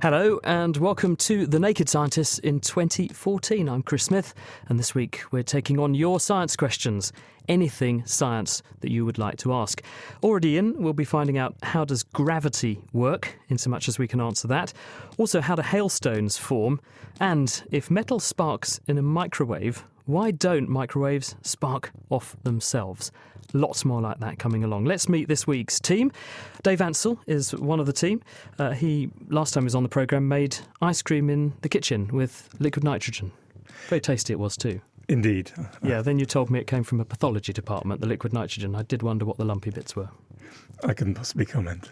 Hello and welcome to The Naked Scientists in 2014. I'm Chris Smith, and this week we're taking on your science questions. Anything science that you would like to ask. Already in, we'll be finding out how does gravity work, in so much as we can answer that. Also, how do hailstones form? And if metal sparks in a microwave, why don't microwaves spark off themselves? Lots more like that coming along. Let's meet this week's team. Dave Ansell is one of the team. He, last time he was on the programme, made ice cream in the kitchen with liquid nitrogen. Very tasty it was too. Indeed. Yeah, then you told me it came from a pathology department, the liquid nitrogen. I did wonder what the lumpy bits were. I couldn't possibly comment.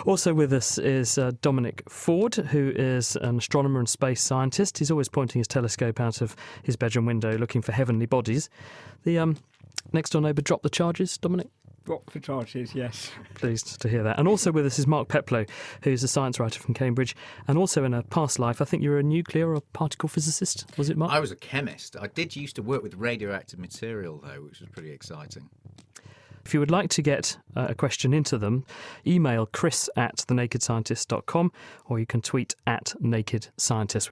Also with us is Dominic Ford, who is an astronomer and space scientist. He's always pointing his telescope out of his bedroom window looking for heavenly bodies. The next door neighbour dropped the charges, Dominic? Drop the charges, yes. Pleased to hear that. And also with us is Mark Peplow, who's a science writer from Cambridge, and also in a past life, I think you were a nuclear or particle physicist, was it, Mark? I was a chemist. I did used to work with radioactive material, though, which was pretty exciting. If you would like to get a question into them, email chris@thenakedscientist.com, or you can tweet @nakedscientist.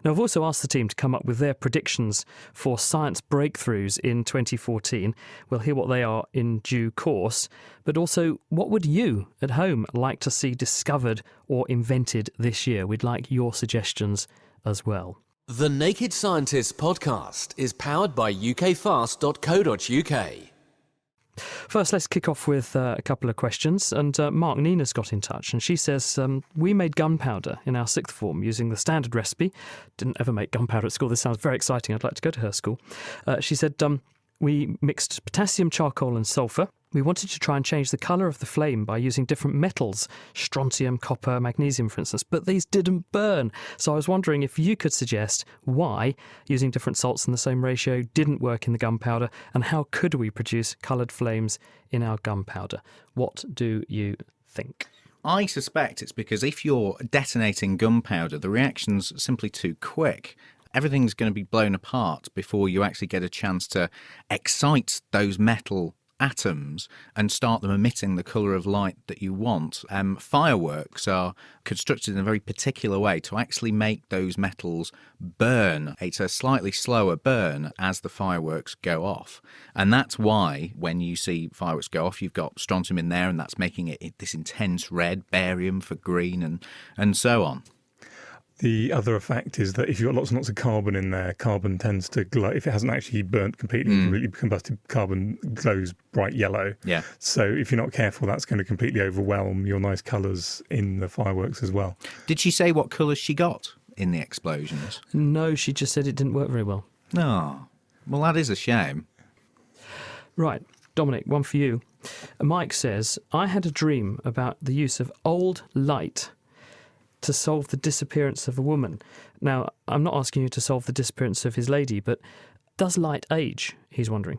Now, I've also asked the team to come up with their predictions for science breakthroughs in 2014. We'll hear what they are in due course, but also what would you at home like to see discovered or invented this year? We'd like your suggestions as well. The Naked Scientists podcast is powered by ukfast.co.uk. First, let's kick off with a couple of questions. And Mark, Nina's got in touch, and she says, we made gunpowder in our sixth form using the standard recipe. Didn't ever make gunpowder at school. This sounds very exciting. I'd like to go to her school. She said, we mixed potassium, charcoal and sulphur. We wanted to try and change the colour of the flame by using different metals, strontium, copper, magnesium, for instance, but these didn't burn. So I was wondering if you could suggest why using different salts in the same ratio didn't work in the gunpowder, and how could we produce coloured flames in our gunpowder? What do you think? I suspect it's because if you're detonating gunpowder, the reaction's simply too quick. Everything's going to be blown apart before you actually get a chance to excite those metal atoms and start them emitting the colour of light that you want. Fireworks are constructed in a very particular way to actually make those metals burn. It's a slightly slower burn as the fireworks go off. And that's why when you see fireworks go off, you've got strontium in there, and that's making it this intense red, barium for green, and so on. The other effect is that if you've got lots and lots of carbon in there, carbon tends to glow. If it hasn't actually burnt completely combusted, carbon glows bright yellow. Yeah. So if you're not careful, that's going to completely overwhelm your nice colours in the fireworks as well. Did she say what colours she got in the explosions? No, she just said it didn't work very well. Oh, well, that is a shame. Right, Dominic, one for you. Mike says, I had a dream about the use of old light to solve the disappearance of a woman. Now, I'm not asking you to solve the disappearance of his lady, but does light age? He's wondering.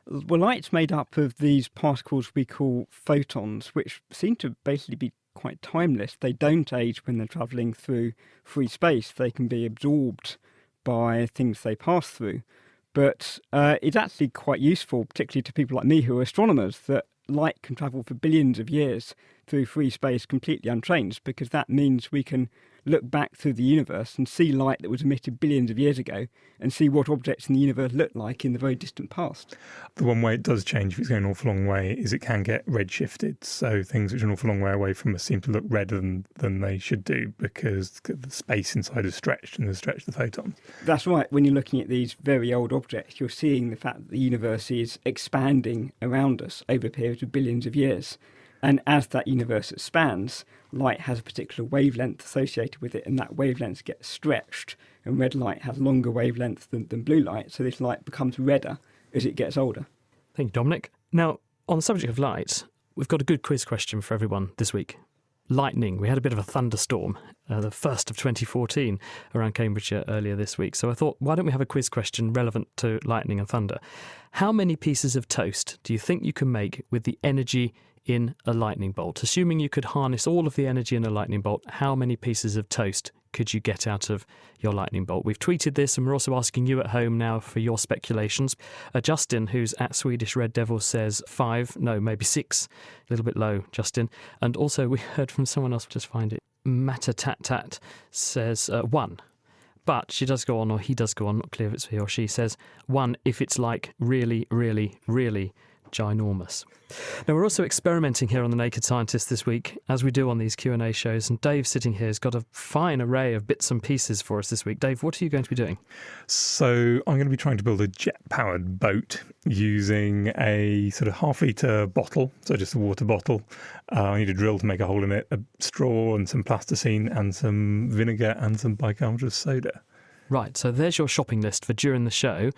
Well, light's made up of these particles we call photons, which seem to basically be quite timeless. They don't age when they're travelling through free space. They can be absorbed by things they pass through. But it's actually quite useful, particularly to people like me who are astronomers, that light can travel for billions of years through free space completely unchanged, because that means we can look back through the universe and see light that was emitted billions of years ago and see what objects in the universe looked like in the very distant past. The one way it does change if it's going an awful long way is it can get redshifted. So things which are an awful long way away from us seem to look redder than they should do because the space inside is stretched and has stretched the photons. That's right. When you're looking at these very old objects, you're seeing the fact that the universe is expanding around us over a period of billions of years. And as that universe expands, light has a particular wavelength associated with it, and that wavelength gets stretched, and red light has longer wavelengths than blue light, so this light becomes redder as it gets older. Thank you, Dominic. Now, on the subject of light, we've got a good quiz question for everyone this week. Lightning. We had a bit of a thunderstorm, the first of 2014, around Cambridgeshire earlier this week. So I thought, why don't we have a quiz question relevant to lightning and thunder? How many pieces of toast do you think you can make with the energy in a lightning bolt? Assuming you could harness all of the energy in a lightning bolt, how many pieces of toast could you get out of your lightning bolt? We've tweeted this, and we're also asking you at home now for your speculations. Justin, who's at Swedish Red Devil, says 5, no, maybe 6. A little bit low, Justin. And also we heard from someone else, just find it. Matatat says 1. But she does go on, or he does go on, not clear if it's he or she, says 1 if it's like really, really, really ginormous. Now, we're also experimenting here on The Naked Scientist this week, as we do on these Q&A shows, and Dave sitting here has got a fine array of bits and pieces for us this week. Dave, what are you going to be doing? So I'm going to be trying to build a jet-powered boat using a sort of half-litre bottle, so just a water bottle. I need a drill to make a hole in it, a straw and some plasticine and some vinegar and some bicarbonate soda. Right, so there's your shopping list for during the show.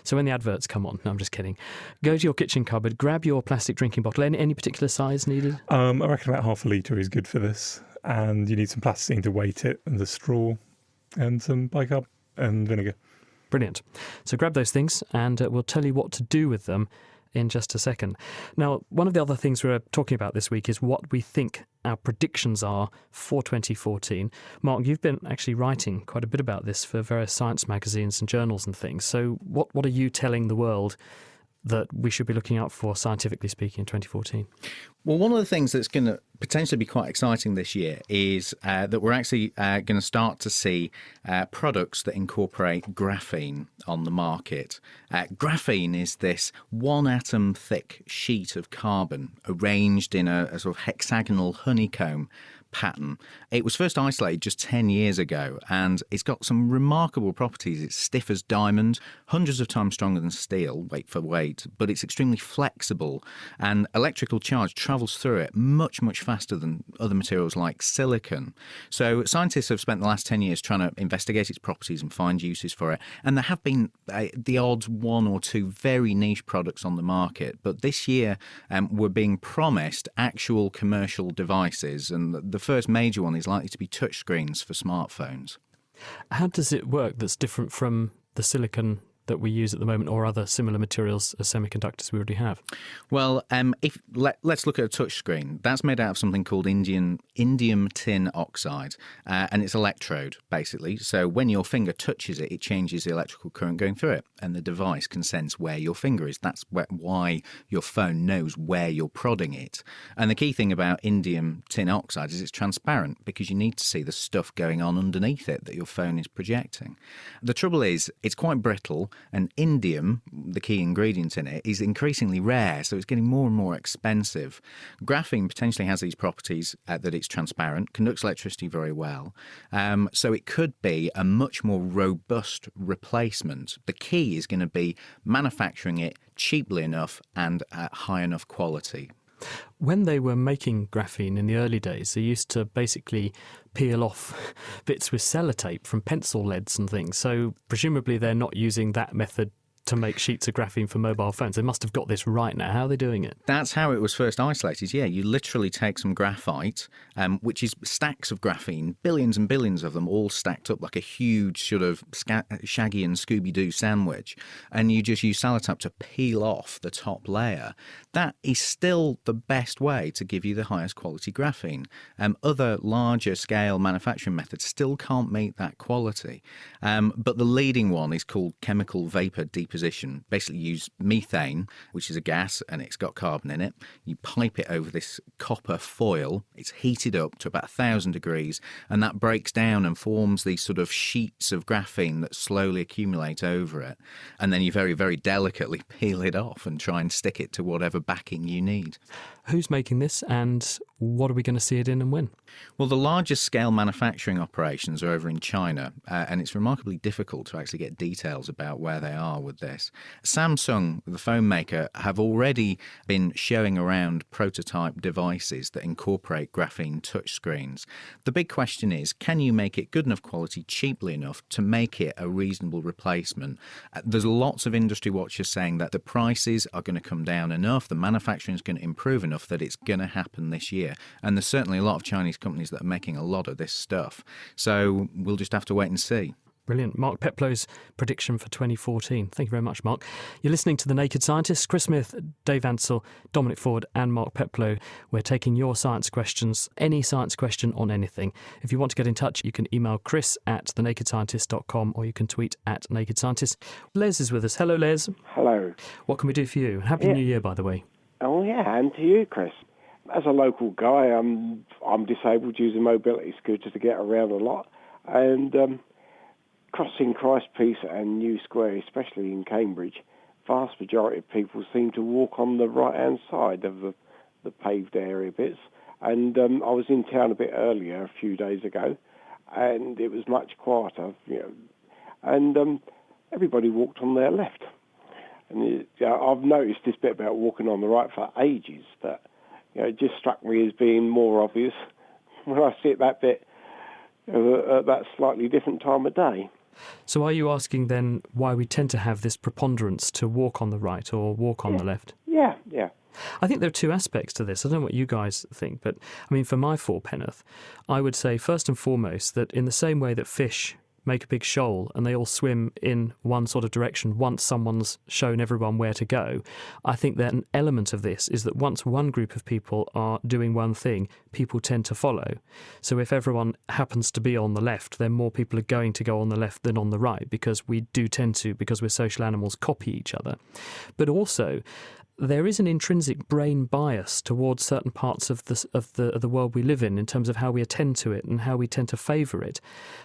So when the adverts come on, no, I'm just kidding. Go to your kitchen cupboard, grab your plastic drinking bottle. Any particular size needed? I reckon about half a litre is good for this. And you need some plasticine to weight it, and the straw, and some bicarb and vinegar. Brilliant. So grab those things, and we'll tell you what to do with them in just a second. Now, one of the other things we're talking about this week is what we think our predictions are for 2014. Mark, you've been actually writing quite a bit about this for various science magazines and journals and things. So what are you telling the world that we should be looking out for, scientifically speaking, in 2014? Well, one of the things that's going to potentially be quite exciting this year is that we're actually going to start to see products that incorporate graphene on the market. Graphene is this one-atom thick sheet of carbon arranged in a sort of hexagonal honeycomb pattern. It was first isolated just 10 years ago, and it's got some remarkable properties. It's stiff as diamond, hundreds of times stronger than steel, weight for weight, but it's extremely flexible, and electrical charge travels through it much, much faster than other materials like silicon. So scientists have spent the last 10 years trying to investigate its properties and find uses for it, and there have been the odd 1 or 2 very niche products on the market, but this year we're being promised actual commercial devices, and the first major one is likely to be touchscreens for smartphones. How does it work that's different from the silicon that we use at the moment, or other similar materials as semiconductors we already have? Well, let's look at a touchscreen. That's made out of something called indium tin oxide, and it's electrode, basically. So when your finger touches it, it changes the electrical current going through it, and the device can sense where your finger is. That's why your phone knows where you're prodding it. And the key thing about indium tin oxide is it's transparent, because you need to see the stuff going on underneath it that your phone is projecting. The trouble is, it's quite brittle, and indium, the key ingredient in it, is increasingly rare, so it's getting more and more expensive. Graphene potentially has these properties that it's transparent, conducts electricity very well, so it could be a much more robust replacement. The key is going to be manufacturing it cheaply enough and at high enough quality. When they were making graphene in the early days, they used to basically peel off bits with sellotape from pencil leads and things. So presumably they're not using that method to make sheets of graphene for mobile phones. They must have got this right now. How are they doing it? That's how it was first isolated, yeah. You literally take some graphite, which is stacks of graphene, billions and billions of them, all stacked up like a huge sort of Shaggy and Scooby-Doo sandwich, and you just use sellotape to peel off the top layer. That is still the best way to give you the highest quality graphene. Other larger scale manufacturing methods still can't meet that quality. But the leading one is called chemical vapor deposition. Basically use methane, which is a gas, and it's got carbon in it. You pipe it over this copper foil. It's heated up to about 1,000 degrees, and that breaks down and forms these sort of sheets of graphene that slowly accumulate over it. And then you very, very delicately peel it off and try and stick it to whatever backing you need. Who's making this, and what are we going to see it in and when? Well, the largest scale manufacturing operations are over in China, and it's remarkably difficult to actually get details about where they are with this. Samsung, the phone maker, have already been showing around prototype devices that incorporate graphene touchscreens. The big question is, can you make it good enough quality cheaply enough to make it a reasonable replacement? There's lots of industry watchers saying that the prices are going to come down enough, the manufacturing is going to improve enough that it's going to happen this year. And there's certainly a lot of Chinese companies that are making a lot of this stuff. So we'll just have to wait and see. Brilliant. Mark Peplow's prediction for 2014. Thank you very much, Mark. You're listening to The Naked Scientists. Chris Smith, Dave Ansell, Dominic Ford and Mark Peplow. We're taking your science questions, any science question on anything. If you want to get in touch, you can email chris@thenakedscientist.com or you can tweet @nakedscientist. Les is with us. Hello, Les. Hello. What can we do for you? Happy New Year, by the way. Oh, yeah, and to you, Chris. As a local guy, I'm disabled using mobility scooters to get around a lot. And crossing Christpeace and New Square, especially in Cambridge, vast majority of people seem to walk on the right-hand side of the paved area bits. And I was in town a bit earlier, a few days ago, and it was much quieter, and everybody walked on their left. And I've noticed this bit about walking on the right for ages, but it just struck me as being more obvious when I see it that bit at that slightly different time of day. So are you asking then why we tend to have this preponderance to walk on the right or walk on the left? Yeah. I think there are two aspects to this. I don't know what you guys think, but I mean, for my fourpenneth, I would say first and foremost that in the same way that fish make a big shoal and they all swim in one sort of direction once someone's shown everyone where to go, I think that an element of this is that once one group of people are doing one thing, people tend to follow. So if everyone happens to be on the left, then more people are going to go on the left than on the right, because we do tend to, because we're social animals, copy each other. But also, there is an intrinsic brain bias towards certain parts of the world we live in terms of how we attend to it and how we tend to favour it.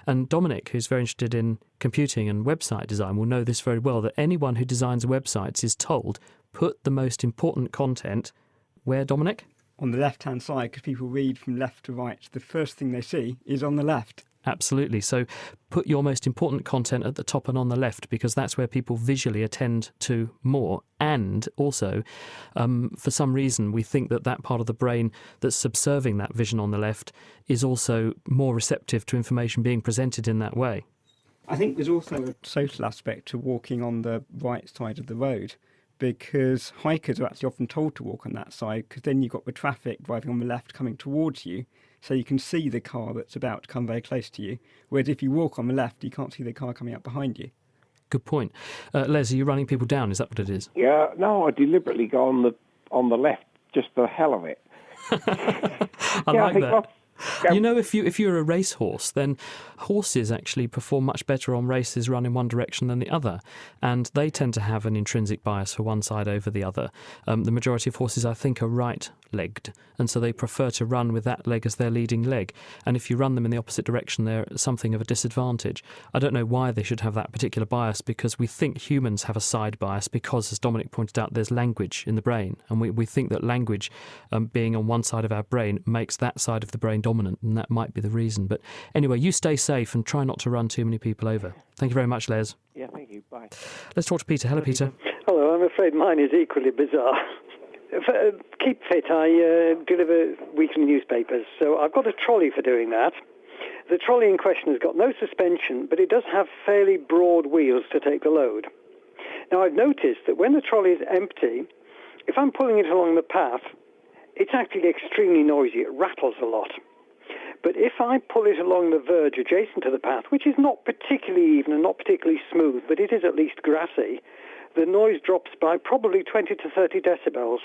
And Dominic, who's very interested in computing and website design, will know this very well, that anyone who designs websites is told, put the most important content where, Dominic? On the left-hand side, because people read from left to right. The first thing they see is on the left. Absolutely. So put your most important content at the top and on the left, because that's where people visually attend to more. And also, for some reason, we think that that part of the brain that's subserving that vision on the left is also more receptive to information being presented in that way. I think there's also a social aspect to walking on the right side of the road, because hikers are actually often told to walk on that side, because then you've got the traffic driving on the left coming towards you, so you can see the car that's about to come very close to you, whereas if you walk on the left, you can't see the car coming up behind you. Good point. Les, are you running people down? Is that what it is? Yeah, no, I deliberately go on the left, just for the hell of it. I like that. You know, if you're a racehorse, then horses actually perform much better on races run in one direction than the other, and they tend to have an intrinsic bias for one side over the other. The majority of horses, I think, are right-legged, and so they prefer to run with that leg as their leading leg. And if you run them in the opposite direction, they're something of a disadvantage. I don't know why they should have that particular bias, because we think humans have a side bias because, as Dominic pointed out, there's language in the brain, and we think that language being on one side of our brain makes that side of the brain dominant, and that might be the reason. But anyway, you stay safe and try not to run too many people over. Thank you very much, Les. Yeah, thank you. Bye. Let's talk to Peter. Hello, Peter. Hello, I'm afraid mine is equally bizarre. Keep Fit, I deliver weekly newspapers, so I've got a trolley for doing that. The trolley in question has got no suspension, but it does have fairly broad wheels to take the load. Now, I've noticed that when the trolley is empty, if I'm pulling it along the path, it's actually extremely noisy. It rattles a lot. But if I pull it along the verge adjacent to the path, which is not particularly even and not particularly smooth, but it is at least grassy, the noise drops by probably 20 to 30 decibels.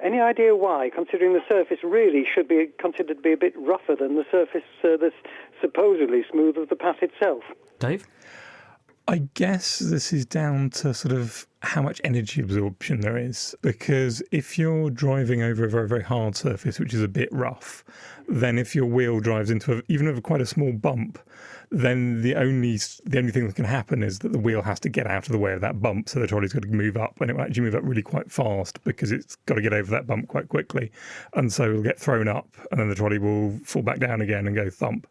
Any idea why, considering the surface really should be considered to be a bit rougher than the surface that's supposedly smooth of the path itself? Dave? I guess this is down to sort of how much energy absorption there is, because if you're driving over a very, very hard surface, which is a bit rough, then if your wheel drives into even over quite a small bump, then the only thing that can happen is that the wheel has to get out of the way of that bump, so the trolley's got to move up, and it will actually move up really quite fast because it's got to get over that bump quite quickly, and so it'll get thrown up, and then the trolley will fall back down again and go thump.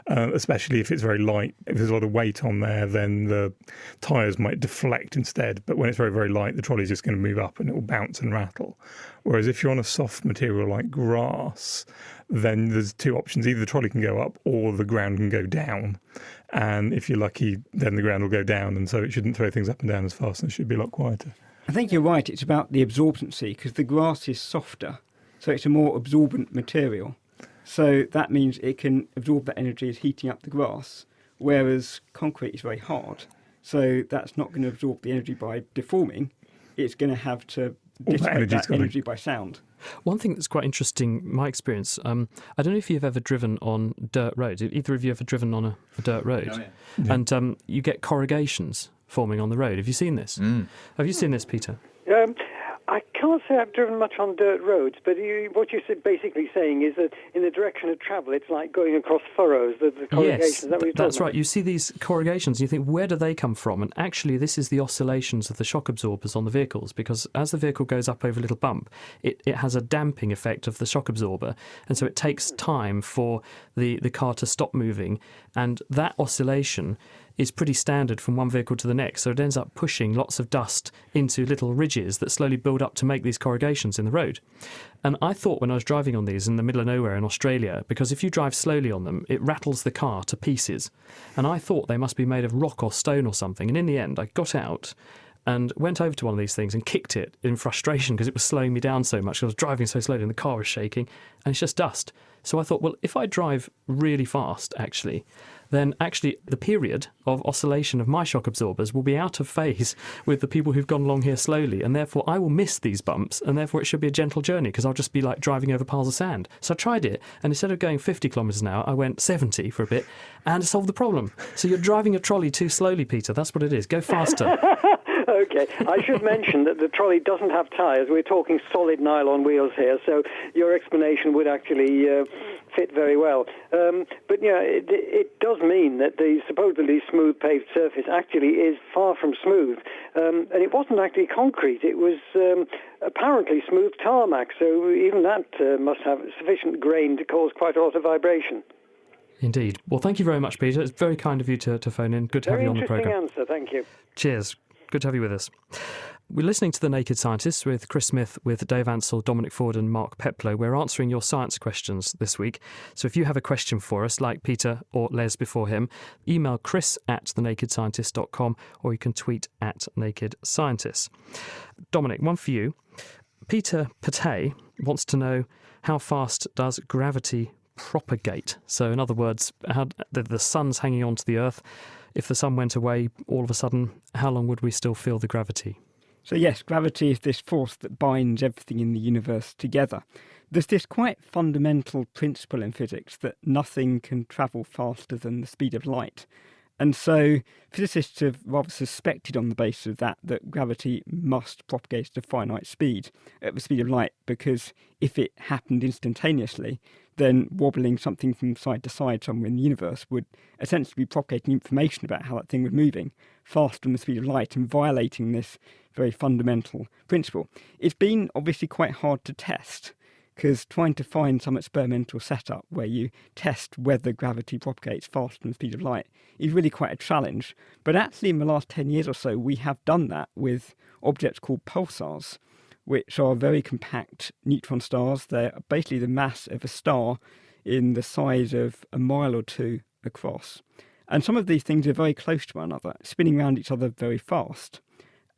Especially if it's very light. If there's a lot of weight on there, then the tyres might deflect instead. But when it's very, very light, the trolley's just going to move up and it will bounce and rattle. Whereas if you're on a soft material like grass, then there's two options. Either the trolley can go up or the ground can go down. And if you're lucky, then the ground will go down. And so it shouldn't throw things up and down as fast, and it should be a lot quieter. I think you're right. It's about the absorbency, because the grass is softer, so it's a more absorbent material. So that means it can absorb that energy as heating up the grass, whereas concrete is very hard. So that's not going to absorb the energy by deforming. It's going to have to dissipate that energy by sound. One thing that's quite interesting, my experience, I don't know if you've ever driven on dirt roads. Either of you ever driven on a dirt road? Oh, yeah. And you get corrugations forming on the road. Have you seen this? Have you seen this, Peter? I can't say I've driven much on dirt roads, but what you're basically saying is that in the direction of travel, it's like going across furrows, the corrugations. Yes, Is that what you're that's talking right. about? You see these corrugations and you think, where do they come from? And actually, this is the oscillations of the shock absorbers on the vehicles, because as the vehicle goes up over a little bump, it has a damping effect of the shock absorber. And so it takes time for the car to stop moving. And that oscillation is pretty standard from one vehicle to the next. So it ends up pushing lots of dust into little ridges that slowly build up to make these corrugations in the road. And I thought when I was driving on these in the middle of nowhere in Australia, because if you drive slowly on them, it rattles the car to pieces. And I thought they must be made of rock or stone or something. And in the end, I got out and went over to one of these things and kicked it in frustration because it was slowing me down so much. I was driving so slowly and the car was shaking, and it's just dust. So I thought, well, if I drive really fast, then the period of oscillation of my shock absorbers will be out of phase with the people who've gone along here slowly, and therefore I will miss these bumps, and therefore it should be a gentle journey because I'll just be like driving over piles of sand. So I tried it, and instead of going 50 kilometres an hour, I went 70 for a bit, and it solved the problem. So you're driving a trolley too slowly, Peter. That's what it is. Go faster. Okay, I should mention that the trolley doesn't have tyres. We're talking solid nylon wheels here, so your explanation would actually fit very well. But yeah, it does mean that the supposedly smooth paved surface actually is far from smooth. And it wasn't actually concrete. It was apparently smooth tarmac, so even that must have sufficient grain to cause quite a lot of vibration. Indeed. Well, thank you very much, Peter. It's very kind of you to phone in. Good to have you on the programme. Very interesting answer, thank you. Cheers. Good to have you with us. We're listening to The Naked Scientists with Chris Smith, with Dave Ansell, Dominic Ford and Mark Peplow. We're answering your science questions this week. So if you have a question for us, like Peter or Les before him, email chris@thenakedscientist.com, or you can tweet @nakedscientists. Dominic, one for you. Peter Pate wants to know, how fast does gravity propagate? So in other words, how the sun's hanging on to the Earth. If the sun went away, all of a sudden, how long would we still feel the gravity? So yes, gravity is this force that binds everything in the universe together. There's this quite fundamental principle in physics that nothing can travel faster than the speed of light. And so physicists have rather suspected on the basis of that gravity must propagate at a finite speed, at the speed of light, because if it happened instantaneously, then wobbling something from side to side somewhere in the universe would essentially be propagating information about how that thing was moving faster than the speed of light and violating this very fundamental principle. It's been obviously quite hard to test, because trying to find some experimental setup where you test whether gravity propagates faster than the speed of light is really quite a challenge. But actually in the last 10 years or so, we have done that with objects called pulsars, which are very compact neutron stars. They're basically the mass of a star in the size of a mile or two across. And some of these things are very close to one another, spinning around each other very fast.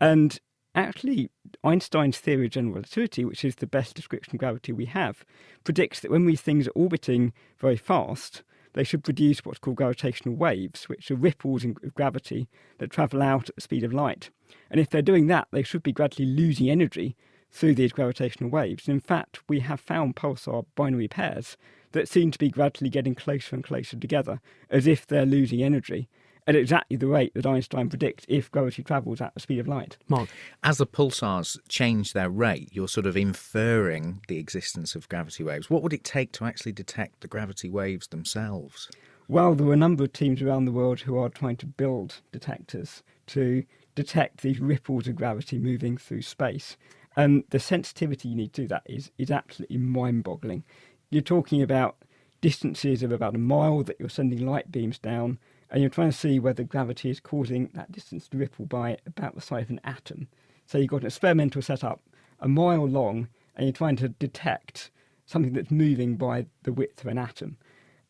And actually, Einstein's theory of general relativity, which is the best description of gravity we have, predicts that when these things are orbiting very fast, they should produce what's called gravitational waves, which are ripples of gravity that travel out at the speed of light. And if they're doing that, they should be gradually losing energy through these gravitational waves. And in fact, we have found pulsar binary pairs that seem to be gradually getting closer and closer together, as if they're losing energy at exactly the rate that Einstein predicts if gravity travels at the speed of light. Mark? As the pulsars change their rate, you're sort of inferring the existence of gravity waves. What would it take to actually detect the gravity waves themselves? Well, there are a number of teams around the world who are trying to build detectors to detect these ripples of gravity moving through space. And the sensitivity you need to do that is absolutely mind-boggling. You're talking about distances of about a mile that you're sending light beams down, and you're trying to see whether gravity is causing that distance to ripple by about the size of an atom. So you've got an experimental setup a mile long, and you're trying to detect something that's moving by the width of an atom.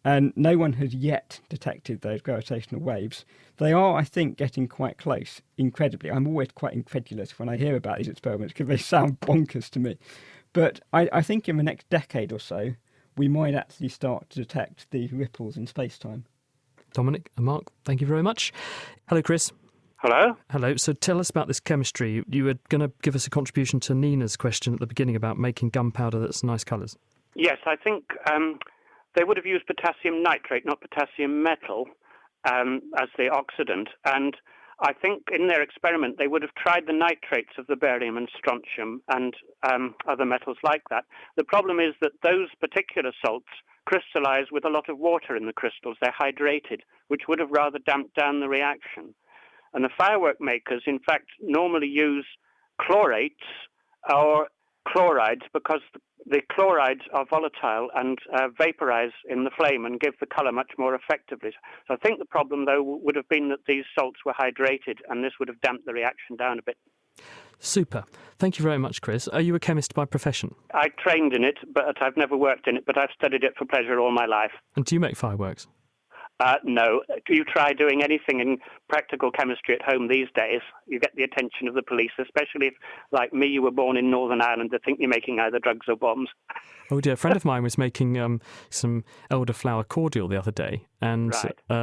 And no one has yet detected those gravitational waves. They are, I think, getting quite close, incredibly. I'm always quite incredulous when I hear about these experiments because they sound bonkers to me. But I think in the next decade or so, we might actually start to detect these ripples in space-time. Dominic and Mark, thank you very much. Hello, Chris. Hello? Hello. So tell us about this chemistry. You were going to give us a contribution to Nina's question at the beginning about making gunpowder that's nice colours. Yes, I think they would have used potassium nitrate, not potassium metal, as the oxidant. And I think in their experiment they would have tried the nitrates of the barium and strontium and other metals like that. The problem is that those particular salts crystallize with a lot of water in the crystals. They're hydrated, which would have rather damped down the reaction. And the firework makers, in fact, normally use chlorates or chlorides because the chlorides are volatile and vaporize in the flame and give the color much more effectively. So I think the problem, though, would have been that these salts were hydrated, and this would have damped the reaction down a bit. Super. Thank you very much, Chris. Are you a chemist by profession? I trained in it, but I've never worked in it, but I've studied it for pleasure all my life. And do you make fireworks? No. You try doing anything in practical chemistry at home these days, you get the attention of the police, especially if, like me, you were born in Northern Ireland, they think you're making either drugs or bombs. Oh dear, a friend of mine was making some elderflower cordial the other day, and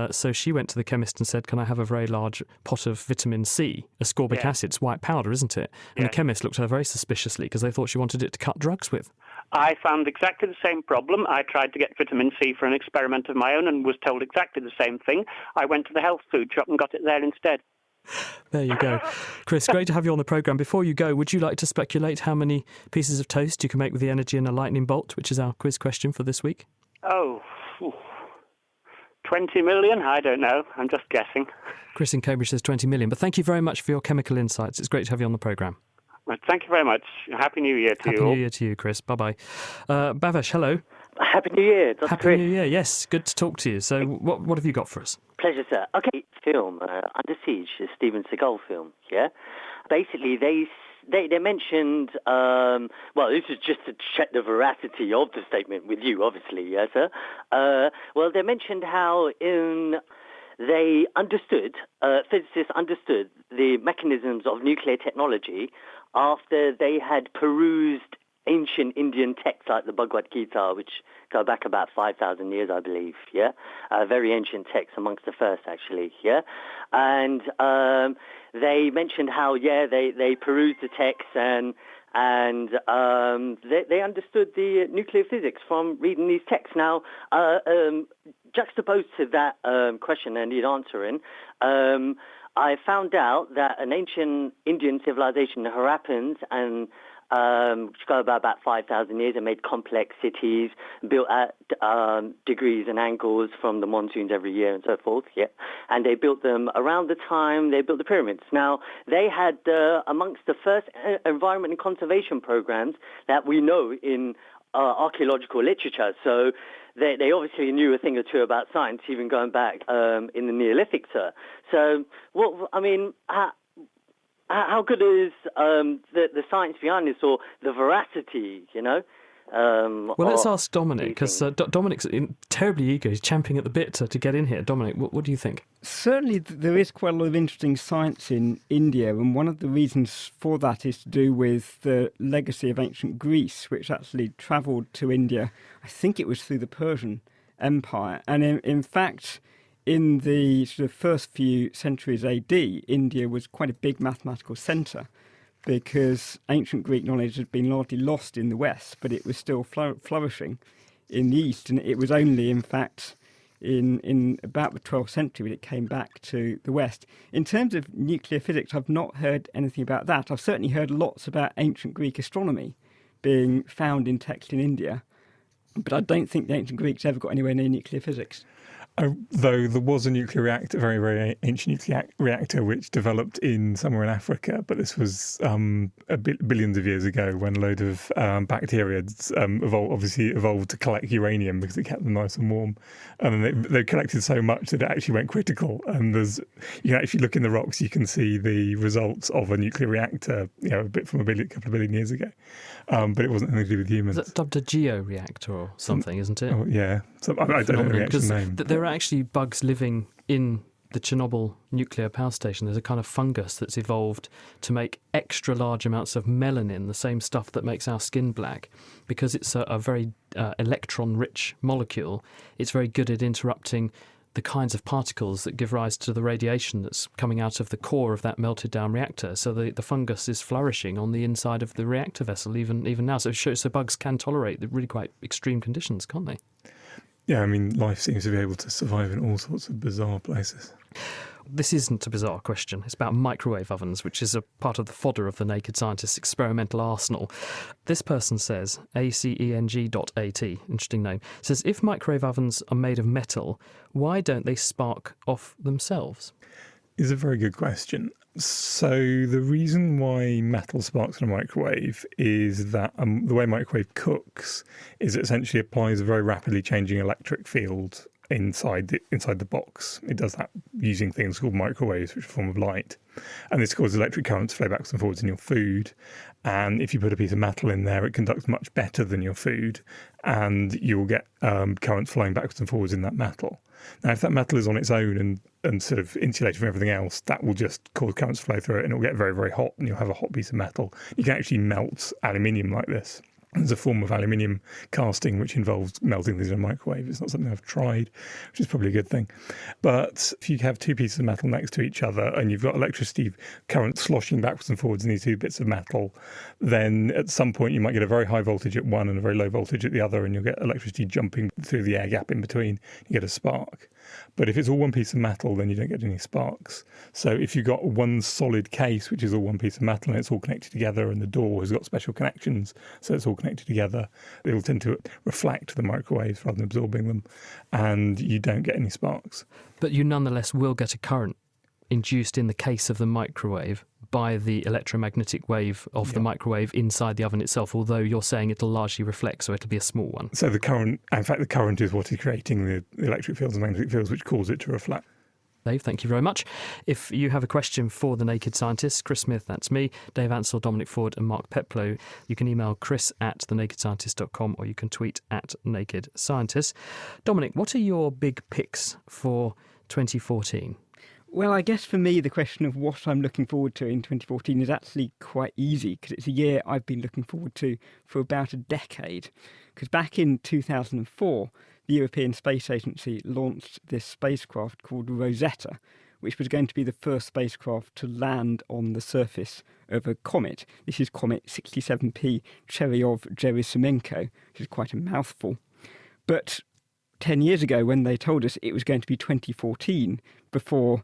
so she went to the chemist and said, can I have a very large pot of vitamin C, ascorbic acid, it's white powder, isn't it? And the chemist looked at her very suspiciously because they thought she wanted it to cut drugs with. I found exactly the same problem. I tried to get vitamin C for an experiment of my own and was told exactly the same thing. I went to the health food shop and got it there instead. There you go. Chris, great to have you on the programme. Before you go, would you like to speculate how many pieces of toast you can make with the energy in a lightning bolt, which is our quiz question for this week? 20 million? I don't know. I'm just guessing. Chris in Cambridge says 20 million. But thank you very much for your chemical insights. It's great to have you on the programme. Right, thank you very much. Happy New Year to you all. Happy New Year to you, Chris. Bye-bye. Bhavesh, hello. Happy New Year, Dr. Happy Chris. New Year, yes. Good to talk to you. So what have you got for us? Pleasure, sir. Okay, film, Under Siege, a Steven Seagal film, yeah? Basically, they mentioned, well, this is just to check the veracity of the statement with you, obviously, yes, sir? Well, they mentioned how they understood, physicists understood the mechanisms of nuclear technology after they had perused ancient Indian texts like the Bhagavad Gita, which go back about 5,000 years, I believe, yeah? Very ancient texts, amongst the first, actually, yeah? And they mentioned how, they perused the texts and they understood the nuclear physics from reading these texts. Now, juxtaposed to that question and the answering, I found out that an ancient Indian civilization, the Harappans, which go about 5,000 years, and made complex cities built at degrees and angles from the monsoons every year and so forth, yeah. And they built them around the time they built the pyramids. Now, they had amongst the first environment and conservation programs that we know in archaeological literature. So they obviously knew a thing or two about science, even going back in the Neolithic, sir. So, how good is the science behind this, or the veracity, you know? Well, let's ask Dominic, because Dominic's terribly eager. He's champing at the bit to get in here. Dominic, what do you think? Certainly, there is quite a lot of interesting science in India, and one of the reasons for that is to do with the legacy of ancient Greece, which actually travelled to India. I think it was through the Persian Empire, and in fact, in the sort of first few centuries AD, India was quite a big mathematical centre, because ancient Greek knowledge had been largely lost in the West, but it was still flourishing in the East. And it was only, in fact, in about the 12th century when it came back to the West. In terms of nuclear physics, I've not heard anything about that. I've certainly heard lots about ancient Greek astronomy being found in texts in India, but I don't think the ancient Greeks ever got anywhere near nuclear physics. Though there was a nuclear reactor, very, very ancient nuclear reactor, which developed somewhere in Africa, but this was billions of years ago, when a load of bacteria evolved to collect uranium because it kept them nice and warm. And they collected so much that it actually went critical. And you can actually look in the rocks, you can see the results of a nuclear reactor, a bit from a couple of billion years ago. But it wasn't anything to do with humans. Is that dubbed a georeactor or something, isn't it? Oh, yeah. I don't know the actual name. There are actually bugs living in the Chernobyl nuclear power station. There's a kind of fungus that's evolved to make extra large amounts of melanin, the same stuff that makes our skin black. Because it's a very electron-rich molecule, it's very good at interrupting the kinds of particles that give rise to the radiation that's coming out of the core of that melted down reactor. So the fungus is flourishing on the inside of the reactor vessel even now. So bugs can tolerate the really quite extreme conditions, can't they? Yeah, I mean, life seems to be able to survive in all sorts of bizarre places. This isn't a bizarre question. It's about microwave ovens, which is a part of the fodder of the Naked Scientist's experimental arsenal. This person says, ACENG.AT, interesting name, says, if microwave ovens are made of metal, why don't they spark off themselves? Is a very good question. So the reason why metal sparks in a microwave is that the way a microwave cooks is it essentially applies a very rapidly changing electric field inside the box. It does that using things called microwaves, which are a form of light. And this causes electric currents to flow backwards and forwards in your food. And if you put a piece of metal in there, it conducts much better than your food. And you'll get currents flowing backwards and forwards in that metal. Now, if that metal is on its own and sort of insulated from everything else, that will just cause currents to flow through it and it'll get very, very hot and you'll have a hot piece of metal. You can actually melt aluminium like this. There's a form of aluminium casting which involves melting these in a microwave. It's not something I've tried, which is probably a good thing. But if you have two pieces of metal next to each other and you've got electricity current sloshing backwards and forwards in these two bits of metal, then at some point you might get a very high voltage at one and a very low voltage at the other, and you'll get electricity jumping through the air gap in between. You get a spark. But if it's all one piece of metal, then you don't get any sparks. So if you've got one solid case, which is all one piece of metal, and it's all connected together, and the door has got special connections, so it's all connected together, it'll tend to reflect the microwaves rather than absorbing them, and you don't get any sparks. But you nonetheless will get a current induced in the case of the microwave by the electromagnetic wave of the microwave inside the oven itself, although you're saying it'll largely reflect, so it'll be a small one. So the current is what is creating the electric fields and magnetic fields which cause it to reflect. Dave, thank you very much. If you have a question for The Naked Scientists, Chris Smith, that's me, Dave Ansell, Dominic Ford and Mark Peplow, you can email chris@thenakedscientist.com or you can tweet @nakedscientist. Dominic, what are your big picks for 2014? Well, I guess for me, the question of what I'm looking forward to in 2014 is actually quite easy, because it's a year I've been looking forward to for about a decade. Because back in 2004, the European Space Agency launched this spacecraft called Rosetta, which was going to be the first spacecraft to land on the surface of a comet. This is comet 67P Churyov-Gerasimenko, which is quite a mouthful. But 10 years ago, when they told us it was going to be 2014 before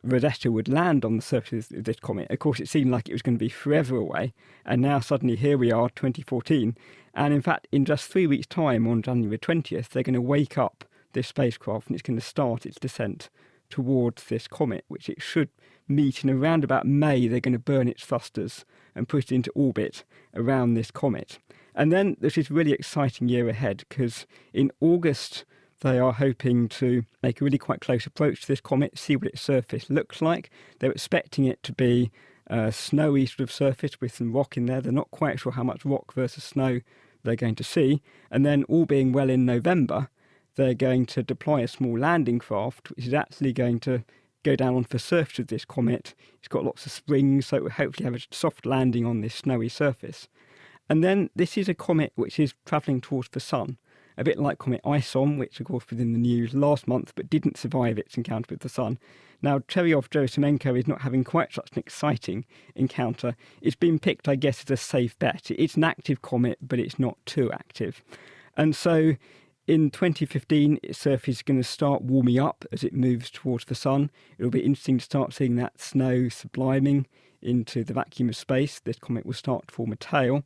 Rosetta would land on the surface of this comet, of course it seemed like it was going to be forever away, and now suddenly here we are, 2014, and in fact in just 3 weeks' time, on January 20th, they're going to wake up this spacecraft and it's going to start its descent towards this comet, which it should meet in around about May. They're going to burn its thrusters and put it into orbit around this comet. And then there's this really exciting year ahead, because in August they are hoping to make a really quite close approach to this comet, see what its surface looks like. They're expecting it to be a snowy sort of surface with some rock in there. They're not quite sure how much rock versus snow they're going to see. And then, all being well, in November, they're going to deploy a small landing craft, which is actually going to go down onto the surface of this comet. It's got lots of springs, so it will hopefully have a soft landing on this snowy surface. And then this is a comet which is travelling towards the sun, a bit like Comet ISOM, which of course was in the news last month but didn't survive its encounter with the sun. Now, Churyov-Gerasimenko is not having quite such an exciting encounter. It's been picked, I guess, as a safe bet. It's an active comet, but it's not too active. And so in 2015, its surface is going to start warming up as it moves towards the sun. It'll be interesting to start seeing that snow subliming into the vacuum of space. This comet will start to form a tail.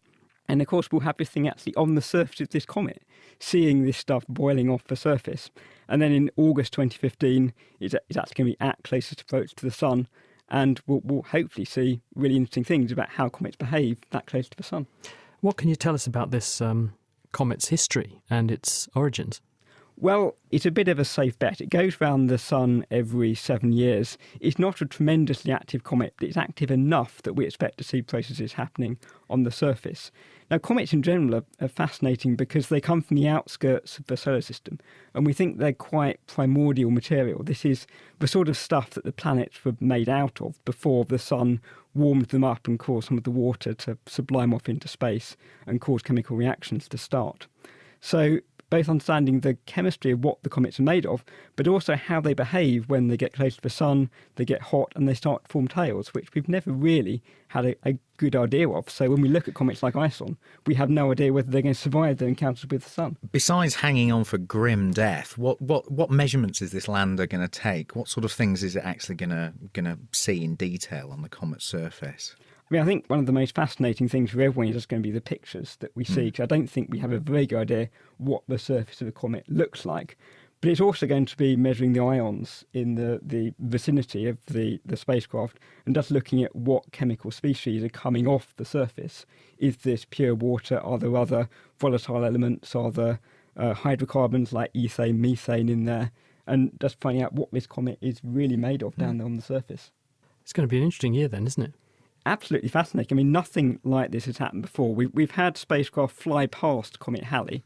And of course, we'll have this thing actually on the surface of this comet, seeing this stuff boiling off the surface. And then in August 2015, it's actually going to be at closest approach to the sun. And we'll hopefully see really interesting things about how comets behave that close to the sun. What can you tell us about this comet's history and its origins? Well, it's a bit of a safe bet. It goes round the sun every 7 years. It's not a tremendously active comet, but it's active enough that we expect to see processes happening on the surface. Now, comets in general are fascinating because they come from the outskirts of the solar system, and we think they're quite primordial material. This is the sort of stuff that the planets were made out of before the sun warmed them up and caused some of the water to sublime off into space and cause chemical reactions to start. So both understanding the chemistry of what the comets are made of, but also how they behave when they get close to the sun, they get hot, and they start to form tails, which we've never really had a good idea of. So when we look at comets like ISON, we have no idea whether they're going to survive their encounters with the sun. Besides hanging on for grim death, what measurements is this lander going to take? What sort of things is it actually going to see in detail on the comet's surface? I mean, I think one of the most fascinating things for everyone is just going to be the pictures that we see, because I don't think we have a very good idea what the surface of a comet looks like. But it's also going to be measuring the ions in the vicinity of the spacecraft and just looking at what chemical species are coming off the surface. Is this pure water? Are there other volatile elements? Are there hydrocarbons like ethane, methane in there? And just finding out what this comet is really made of down there on the surface. It's going to be an interesting year then, isn't it? Absolutely fascinating. I mean, nothing like this has happened before. We've had spacecraft fly past Comet Halley,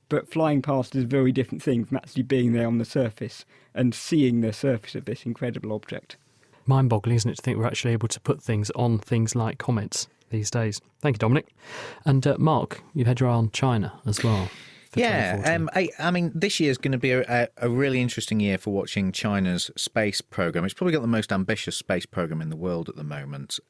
but flying past is a very different thing from actually being there on the surface and seeing the surface of this incredible object. Mind-boggling, isn't it, to think we're actually able to put things on things like comets these days. Thank you, Dominic. And Mark, you've had your eye on China as well. Yeah, I mean, this year is going to be a really interesting year for watching China's space program. It's probably got the most ambitious space program in the world at the moment,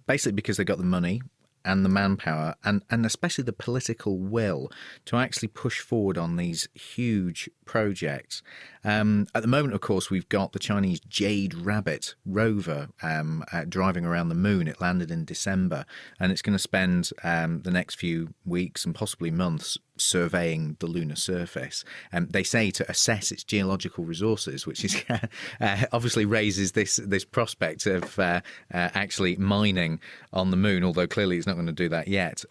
basically because they've got the money and the manpower and especially the political will to actually push forward on these huge projects. At the moment, of course, we've got the Chinese Jade Rabbit rover driving around the moon. It landed in December, and it's going to spend the next few weeks and possibly months surveying the lunar surface. They say to assess its geological resources, which is obviously raises this prospect of actually mining on the moon, although clearly it's not going to do that yet.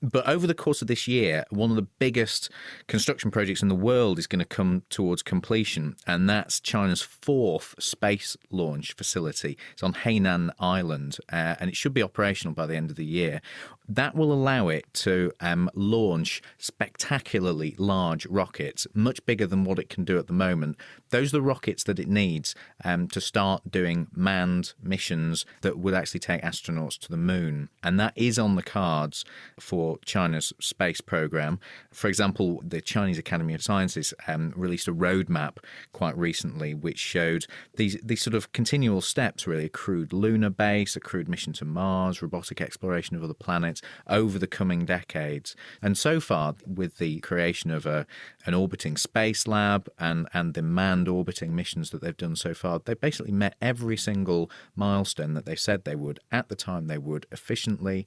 But over the course of this year, one of the biggest construction projects in the world is going to come towards completion, and that's China's fourth space launch facility. It's on Hainan Island, and it should be operational by the end of the year. That will allow it to launch spectacularly large rockets, much bigger than what it can do at the moment. Those are the rockets that it needs to start doing manned missions that would actually take astronauts to the moon. And that is on the cards for China's space program. For example, the Chinese Academy of Sciences released a roadmap quite recently which showed these sort of continual steps, really: a crewed lunar base, a crewed mission to Mars, robotic exploration of other planets over the coming decades. And so far, with the creation of an orbiting space lab and the manned orbiting missions that they've done so far, they basically met every single milestone that they said they would at the time they would, efficiently.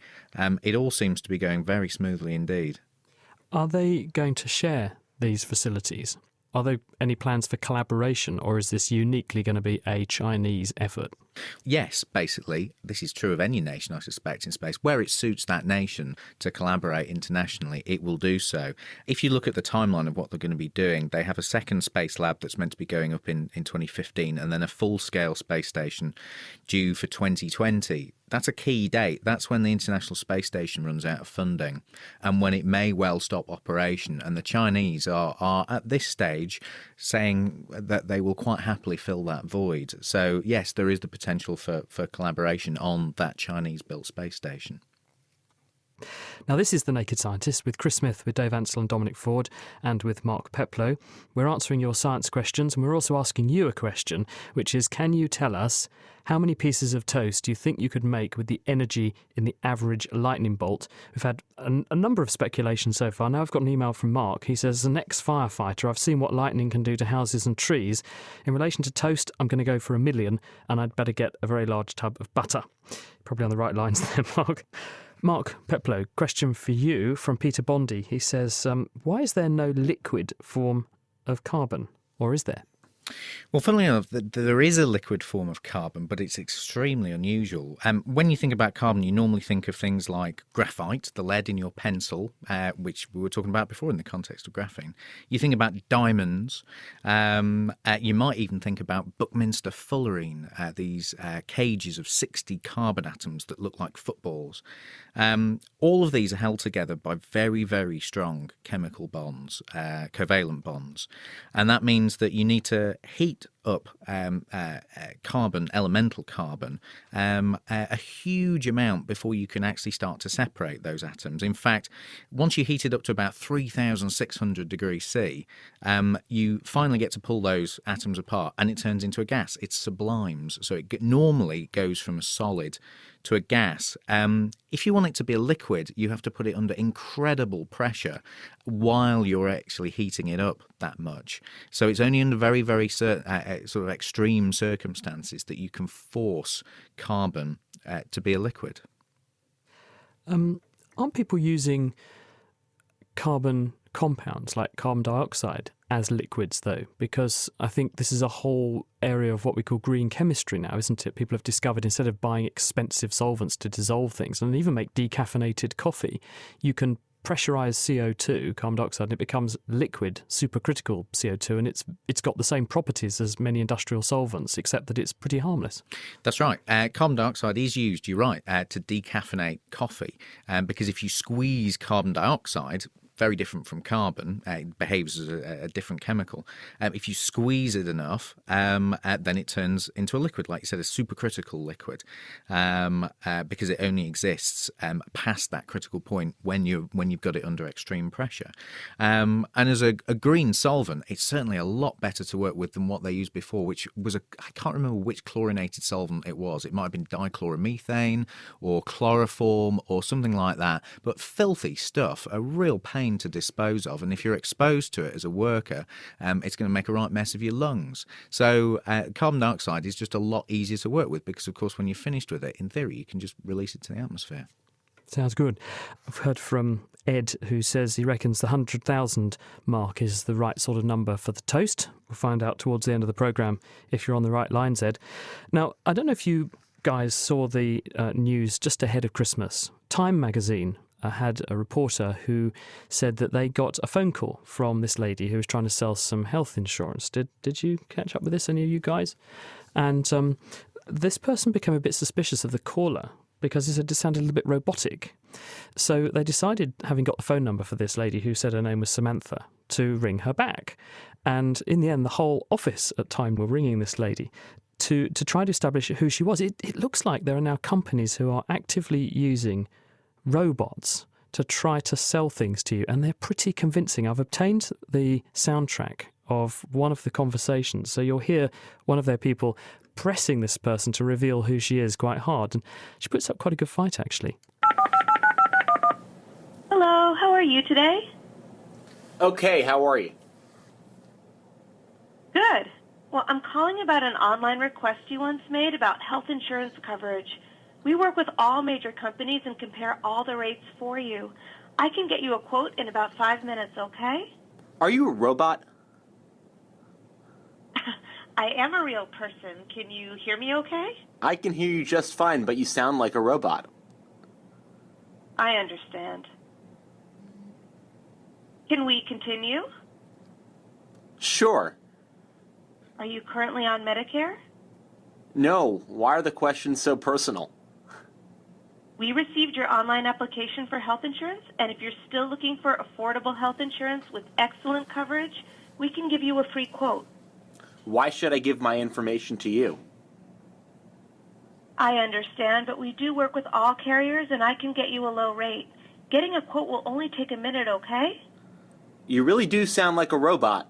It all seems to be going very smoothly indeed. Are they going to share these facilities? Are there any plans for collaboration, or is this uniquely going to be a Chinese effort? Yes, basically. This is true of any nation, I suspect, in space. Where it suits that nation to collaborate internationally, it will do so. If you look at the timeline of what they're going to be doing, they have a second space lab that's meant to be going up in 2015, and then a full-scale space station due for 2020. That's a key date. That's when the International Space Station runs out of funding and when it may well stop operation. And the Chinese are at this stage saying that they will quite happily fill that void. So, yes, there is the potential for collaboration on that Chinese-built space station. Now, this is The Naked Scientist with Chris Smith, with Dave Ansell and Dominic Ford, and with Mark Peplow. We're answering your science questions, and we're also asking you a question, which is, can you tell us how many pieces of toast do you think you could make with the energy in the average lightning bolt? We've had a number of speculations so far. Now I've got an email from Mark. He says, as an ex-firefighter, I've seen what lightning can do to houses and trees. In relation to toast, I'm going to go for 1 million, and I'd better get a very large tub of butter. Probably on the right lines there, Mark. Mark Peplow, question for you from Peter Bondy. He says, why is there no liquid form of carbon, or is there? Well, funnily enough, there is a liquid form of carbon, but it's extremely unusual. When you think about carbon, you normally think of things like graphite, the lead in your pencil, which we were talking about before in the context of graphene. You think about diamonds. You might even think about Buckminster fullerene, these cages of 60 carbon atoms that look like footballs. All of these are held together by very, very strong chemical bonds, covalent bonds. And that means that you need to heat up carbon, elemental carbon, a huge amount before you can actually start to separate those atoms. In fact, once you heat it up to about 3,600 degrees C, you finally get to pull those atoms apart and it turns into a gas. It sublimes. So it normally goes from a solid to a gas. If you want it to be a liquid, you have to put it under incredible pressure while you're actually heating it up that much. So it's only under very, very sort of extreme circumstances that you can force carbon to be a liquid. Aren't people using carbon compounds like carbon dioxide as liquids, though? Because I think this is a whole area of what we call green chemistry now, isn't it? People have discovered instead of buying expensive solvents to dissolve things and even make decaffeinated coffee, you can pressurize CO2, carbon dioxide, and it becomes liquid, supercritical CO2, and it's got the same properties as many industrial solvents, except that it's pretty harmless. That's right. Carbon dioxide is used, you're right, to decaffeinate coffee, because if you squeeze carbon dioxide, very different from carbon, it behaves as a different chemical. If you squeeze it enough, then it turns into a liquid, like you said, a supercritical liquid, because it only exists past that critical point when you've got it under extreme pressure. And as a green solvent, it's certainly a lot better to work with than what they used before, which was I can't remember which chlorinated solvent it was. It might have been dichloromethane or chloroform or something like that, but filthy stuff, a real pain to dispose of, and if you're exposed to it as a worker, it's going to make a right mess of your lungs. So carbon dioxide is just a lot easier to work with because, of course, when you're finished with it, in theory, you can just release it to the atmosphere. Sounds good. I've heard from Ed, who says he reckons the 100,000 mark is the right sort of number for the toast. We'll find out towards the end of the programme if you're on the right lines, Ed. Now, I don't know if you guys saw the news just ahead of Christmas. Time magazine had a reporter who said that they got a phone call from this lady who was trying to sell some health insurance. Did you catch up with this, any of you guys? And this person became a bit suspicious of the caller because it sounded a little bit robotic. So they decided, having got the phone number for this lady who said her name was Samantha, to ring her back. And in the end, the whole office at Time were ringing this lady to try to establish who she was. It looks like there are now companies who are actively using robots to try to sell things to you, and they're pretty convincing. I've obtained the soundtrack of one of the conversations, so you'll hear one of their people pressing this person to reveal who she is quite hard, and she puts up quite a good fight, actually. Hello, how are you today? Okay, how are you? Good. Well, I'm calling about an online request you once made about health insurance coverage. We work with all major companies and compare all the rates for you. I can get you a quote in about 5 minutes, okay? Are you a robot? I am a real person. Can you hear me okay? I can hear you just fine, but you sound like a robot. I understand. Can we continue? Sure. Are you currently on Medicare? No. Why are the questions so personal? We received your online application for health insurance, and if you're still looking for affordable health insurance with excellent coverage, we can give you a free quote. Why should I give my information to you? I understand, but we do work with all carriers, and I can get you a low rate. Getting a quote will only take a minute, okay? You really do sound like a robot.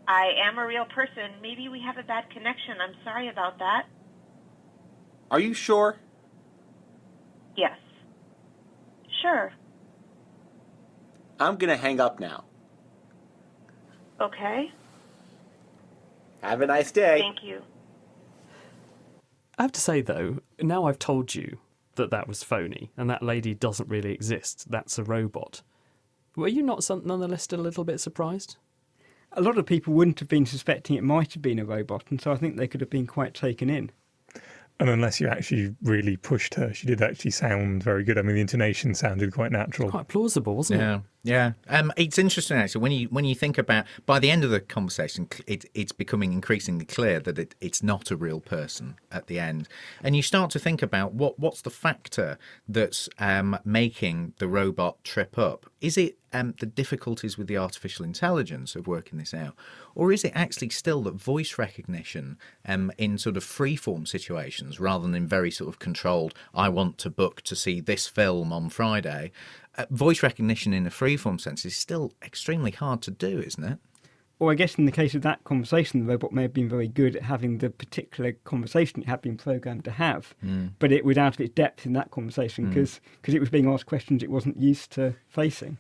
I am a real person. Maybe we have a bad connection. I'm sorry about that. Are you sure? Yes. Sure. I'm gonna hang up now. Okay. Have a nice day. Thank you. I have to say, though, now I've told you that was phony and that lady doesn't really exist, that's a robot. Were you not nonetheless still a little bit surprised? A lot of people wouldn't have been suspecting it might have been a robot, and so I think they could have been quite taken in. And unless you actually really pushed her, she did actually sound very good. I mean, the intonation sounded quite natural. Quite plausible, wasn't it? Yeah, it's interesting actually when you think about, by the end of the conversation, it's becoming increasingly clear that it's not a real person at the end, and you start to think about what's the factor that's making the robot trip up. Is it the difficulties with the artificial intelligence of working this out, or is it actually still that voice recognition in sort of free-form situations rather than in very sort of controlled, I want to book to see this film on Friday, voice recognition in a free-form sense is still extremely hard to do, isn't it? Or I guess in the case of that conversation, the robot may have been very good at having the particular conversation it had been programmed to have, but it was out of its depth in that conversation because it was being asked questions it wasn't used to facing.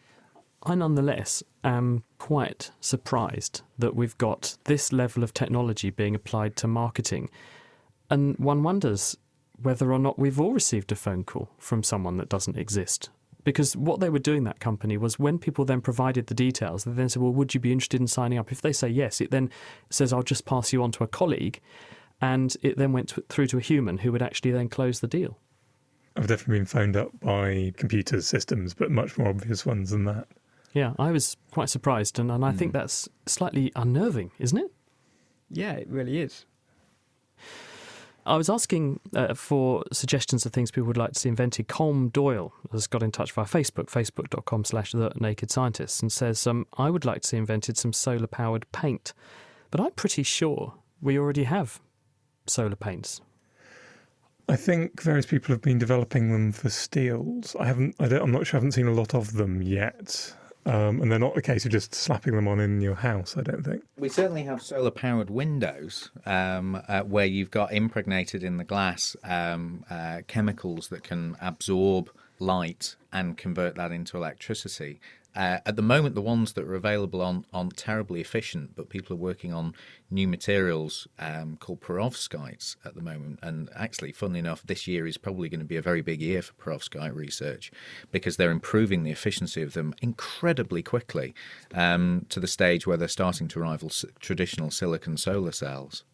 I nonetheless am quite surprised that we've got this level of technology being applied to marketing. And one wonders whether or not we've all received a phone call from someone that doesn't exist. Because what they were doing, that company, was when people then provided the details, they then said, well, would you be interested in signing up? If they say yes, it then says, I'll just pass you on to a colleague. And it then went through to a human who would actually then close the deal. I've definitely been phoned up by computer systems, but much more obvious ones than that. Yeah, I was quite surprised, and I think that's slightly unnerving, isn't it? Yeah, it really is. I was asking for suggestions of things people would like to see invented. Colm Doyle has got in touch via Facebook, facebook.com/The Naked Scientists, and says, I would like to see invented some solar-powered paint. But I'm pretty sure we already have solar paints. I think various people have been developing them for steels. I'm not sure, I haven't seen a lot of them yet. And they're not a case of just slapping them on in your house, I don't think. We certainly have solar-powered windows where you've got impregnated in the glass chemicals that can absorb light and convert that into electricity. At the moment, the ones that are available aren't terribly efficient, but people are working on new materials called perovskites at the moment. And actually, funnily enough, this year is probably going to be a very big year for perovskite research because they're improving the efficiency of them incredibly quickly to the stage where they're starting to rival traditional silicon solar cells.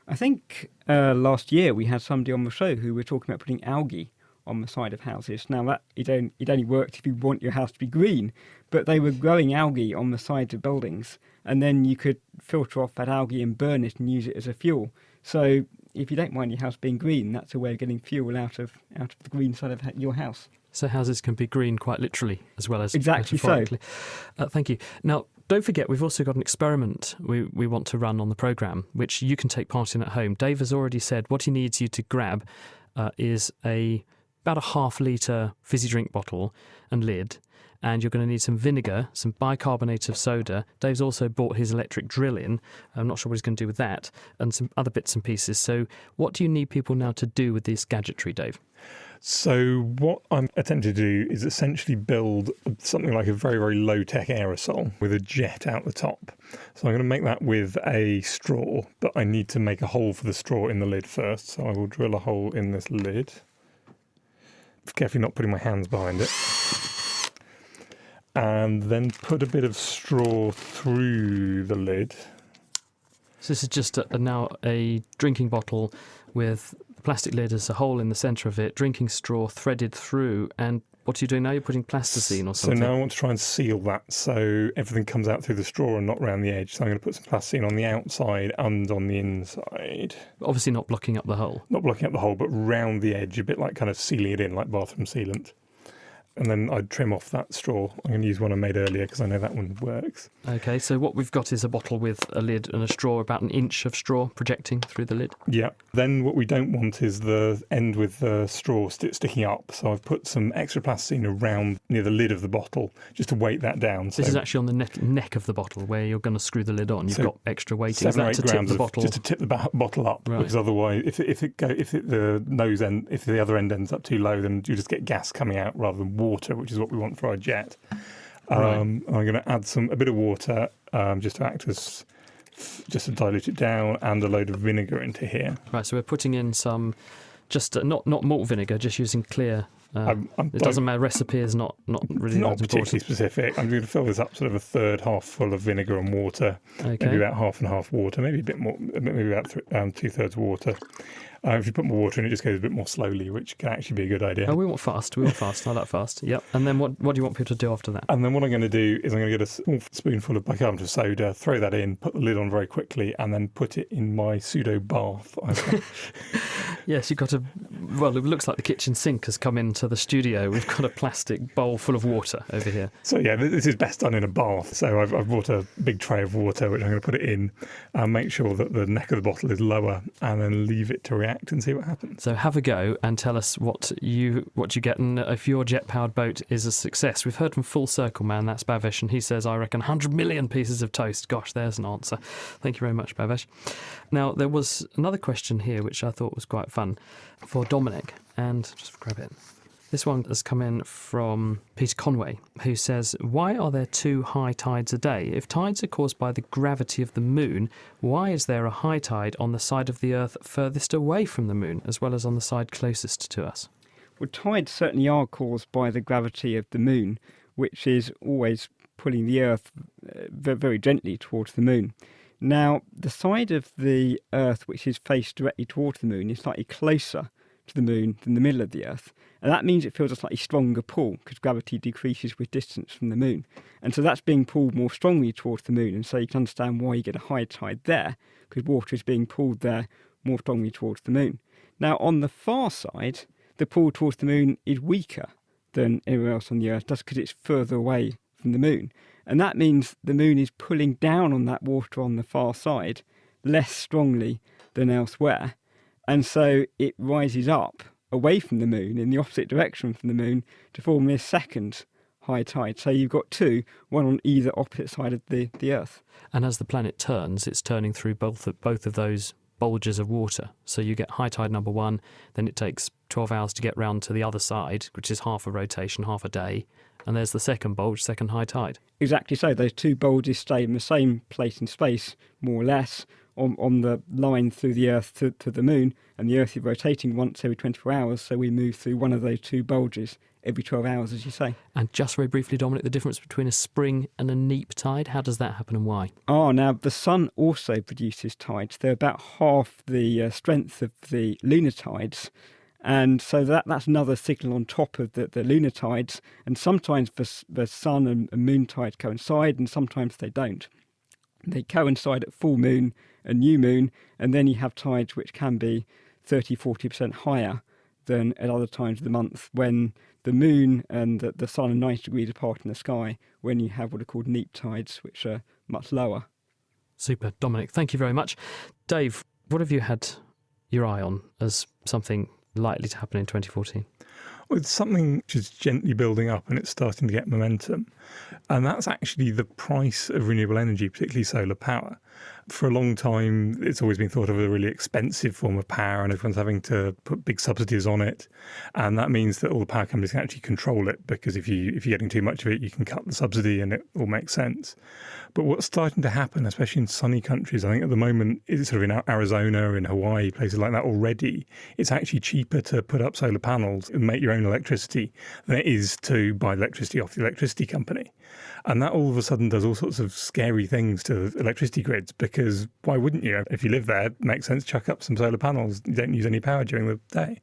I think last year we had somebody on the show who were talking about putting algae on the side of houses. Now, that it only worked if you want your house to be green, but they were growing algae on the sides of buildings, and then you could filter off that algae and burn it and use it as a fuel. So if you don't mind your house being green, that's a way of getting fuel out of the green side of your house. So houses can be green quite literally as well as exactly metaphorically. So. Thank you. Now, don't forget, we've also got an experiment we want to run on the programme, which you can take part in at home. Dave has already said what he needs you to grab is about a half-litre fizzy drink bottle and lid, and you're going to need some vinegar, some bicarbonate of soda. Dave's also bought his electric drill in. I'm not sure what he's going to do with that, and some other bits and pieces. So what do you need people now to do with this gadgetry, Dave? So what I'm attempting to do is essentially build something like a very, very low-tech aerosol with a jet out the top. So I'm going to make that with a straw, but I need to make a hole for the straw in the lid first. So I will drill a hole in this lid. Carefully not putting my hands behind it. And then put a bit of straw through the lid. So this is just now a drinking bottle with the plastic lid as a hole in the centre of it, drinking straw threaded through, and what are you doing now? You're putting plasticine or something? So now I want to try and seal that so everything comes out through the straw and not around the edge. So I'm going to put some plasticine on the outside and on the inside. Obviously not blocking up the hole. Not blocking up the hole, but round the edge, a bit like kind of sealing it in, like bathroom sealant. And then I'd trim off that straw. I'm going to use one I made earlier because I know that one works. OK, so what we've got is a bottle with a lid and a straw, about an inch of straw projecting through the lid. Yeah. Then what we don't want is the end with the straw sticking up. So I've put some extra plasticine around near the lid of the bottle just to weight that down. This is actually on the neck of the bottle where you're going to screw the lid on. You've got extra weighting. 7 or 8 to grams tip the bottle? Just to tip the bottle up, right. Because otherwise, if the other end ends up too low, then you just get gas coming out rather than water, which is what we want for our jet. Right. I'm going to add a bit of water just to act as just to dilute it down, and a load of vinegar into here. Right, so we're putting in some, just not malt vinegar, just using clear. It doesn't matter. Recipe is not really not particularly important. Specific. I'm going to fill this up sort of a third half full of vinegar and water, maybe about half and half water, maybe a bit more, maybe about 2/3 water. If you put more water in, it just goes a bit more slowly, which can actually be a good idea. Oh, we want fast. I like fast. Yep. And then what do you want people to do after that? And then what I'm going to do is I'm going to get a small spoonful of bicarbonate of soda, throw that in, put the lid on very quickly, and then put it in my pseudo bath. Yes, you've got well, it looks like the kitchen sink has come into the studio. We've got a plastic bowl full of water over here. So yeah, this is best done in a bath. So I've brought a big tray of water, which I'm going to put it in, and make sure that the neck of the bottle is lower, and then leave it to react and see what happens. So have a go and tell us what you get, and if your jet-powered boat is a success. We've heard from Full Circle Man, that's Bhavesh, and he says, I reckon 100 million pieces of toast. Gosh, there's an answer. Thank you very much, Bhavesh. Now, there was another question here which I thought was quite fun for Dominic, and just grab it. This one has come in from Peter Conway, who says, why are there 2 high tides a day? If tides are caused by the gravity of the moon, why is there a high tide on the side of the Earth furthest away from the moon, as well as on the side closest to us? Well, tides certainly are caused by the gravity of the moon, which is always pulling the Earth very gently towards the moon. Now, the side of the Earth which is faced directly towards the moon is slightly closer to the moon than the middle of the Earth. And that means it feels a slightly stronger pull because gravity decreases with distance from the moon. And so that's being pulled more strongly towards the moon. And so you can understand why you get a high tide there, because water is being pulled there more strongly towards the moon. Now, on the far side, the pull towards the moon is weaker than anywhere else on the Earth, just because it's further away from the moon. And that means the moon is pulling down on that water on the far side less strongly than elsewhere. And so it rises up away from the moon in the opposite direction from the moon to form this second high tide. So you've got 2, one on either opposite side of the Earth. And as the planet turns, it's turning through both of those bulges of water. So you get high tide number 1, then it takes 12 hours to get round to the other side, which is half a rotation, half a day. And there's the second bulge, second high tide. Exactly so. Those 2 bulges stay in the same place in space, more or less, on the line through the Earth to the moon. And the Earth is rotating once every 24 hours, so we move through one of those 2 bulges every 12 hours, as you say. And just very briefly, Dominic, the difference between a spring and a neap tide, how does that happen and why? Now the sun also produces tides. They're about half the strength of the lunar tides. And so that's another signal on top of the lunar tides. And sometimes the sun and moon tides coincide, and sometimes they don't. They coincide at full moon and new moon, and then you have tides which can be 30-40% higher than at other times of the month when the moon and the sun are 90 degrees apart in the sky, when you have what are called neap tides, which are much lower. Super. Dominic, thank you very much. Dave, what have you had your eye on as something likely to happen in 2014? Well, it's something which is gently building up and it's starting to get momentum. And that's actually the price of renewable energy, particularly solar power. For a long time, it's always been thought of as a really expensive form of power, and everyone's having to put big subsidies on it. And that means that all the power companies can actually control it, because if you're getting too much of it, you can cut the subsidy and it all makes sense. But what's starting to happen, especially in sunny countries, I think at the moment, is sort of in Arizona, in Hawaii, places like that already, it's actually cheaper to put up solar panels and make your own electricity than it is to buy electricity off the electricity company. And that all of a sudden does all sorts of scary things to electricity grids, because why wouldn't you? If you live there, it makes sense, chuck up some solar panels. You don't use any power during the day.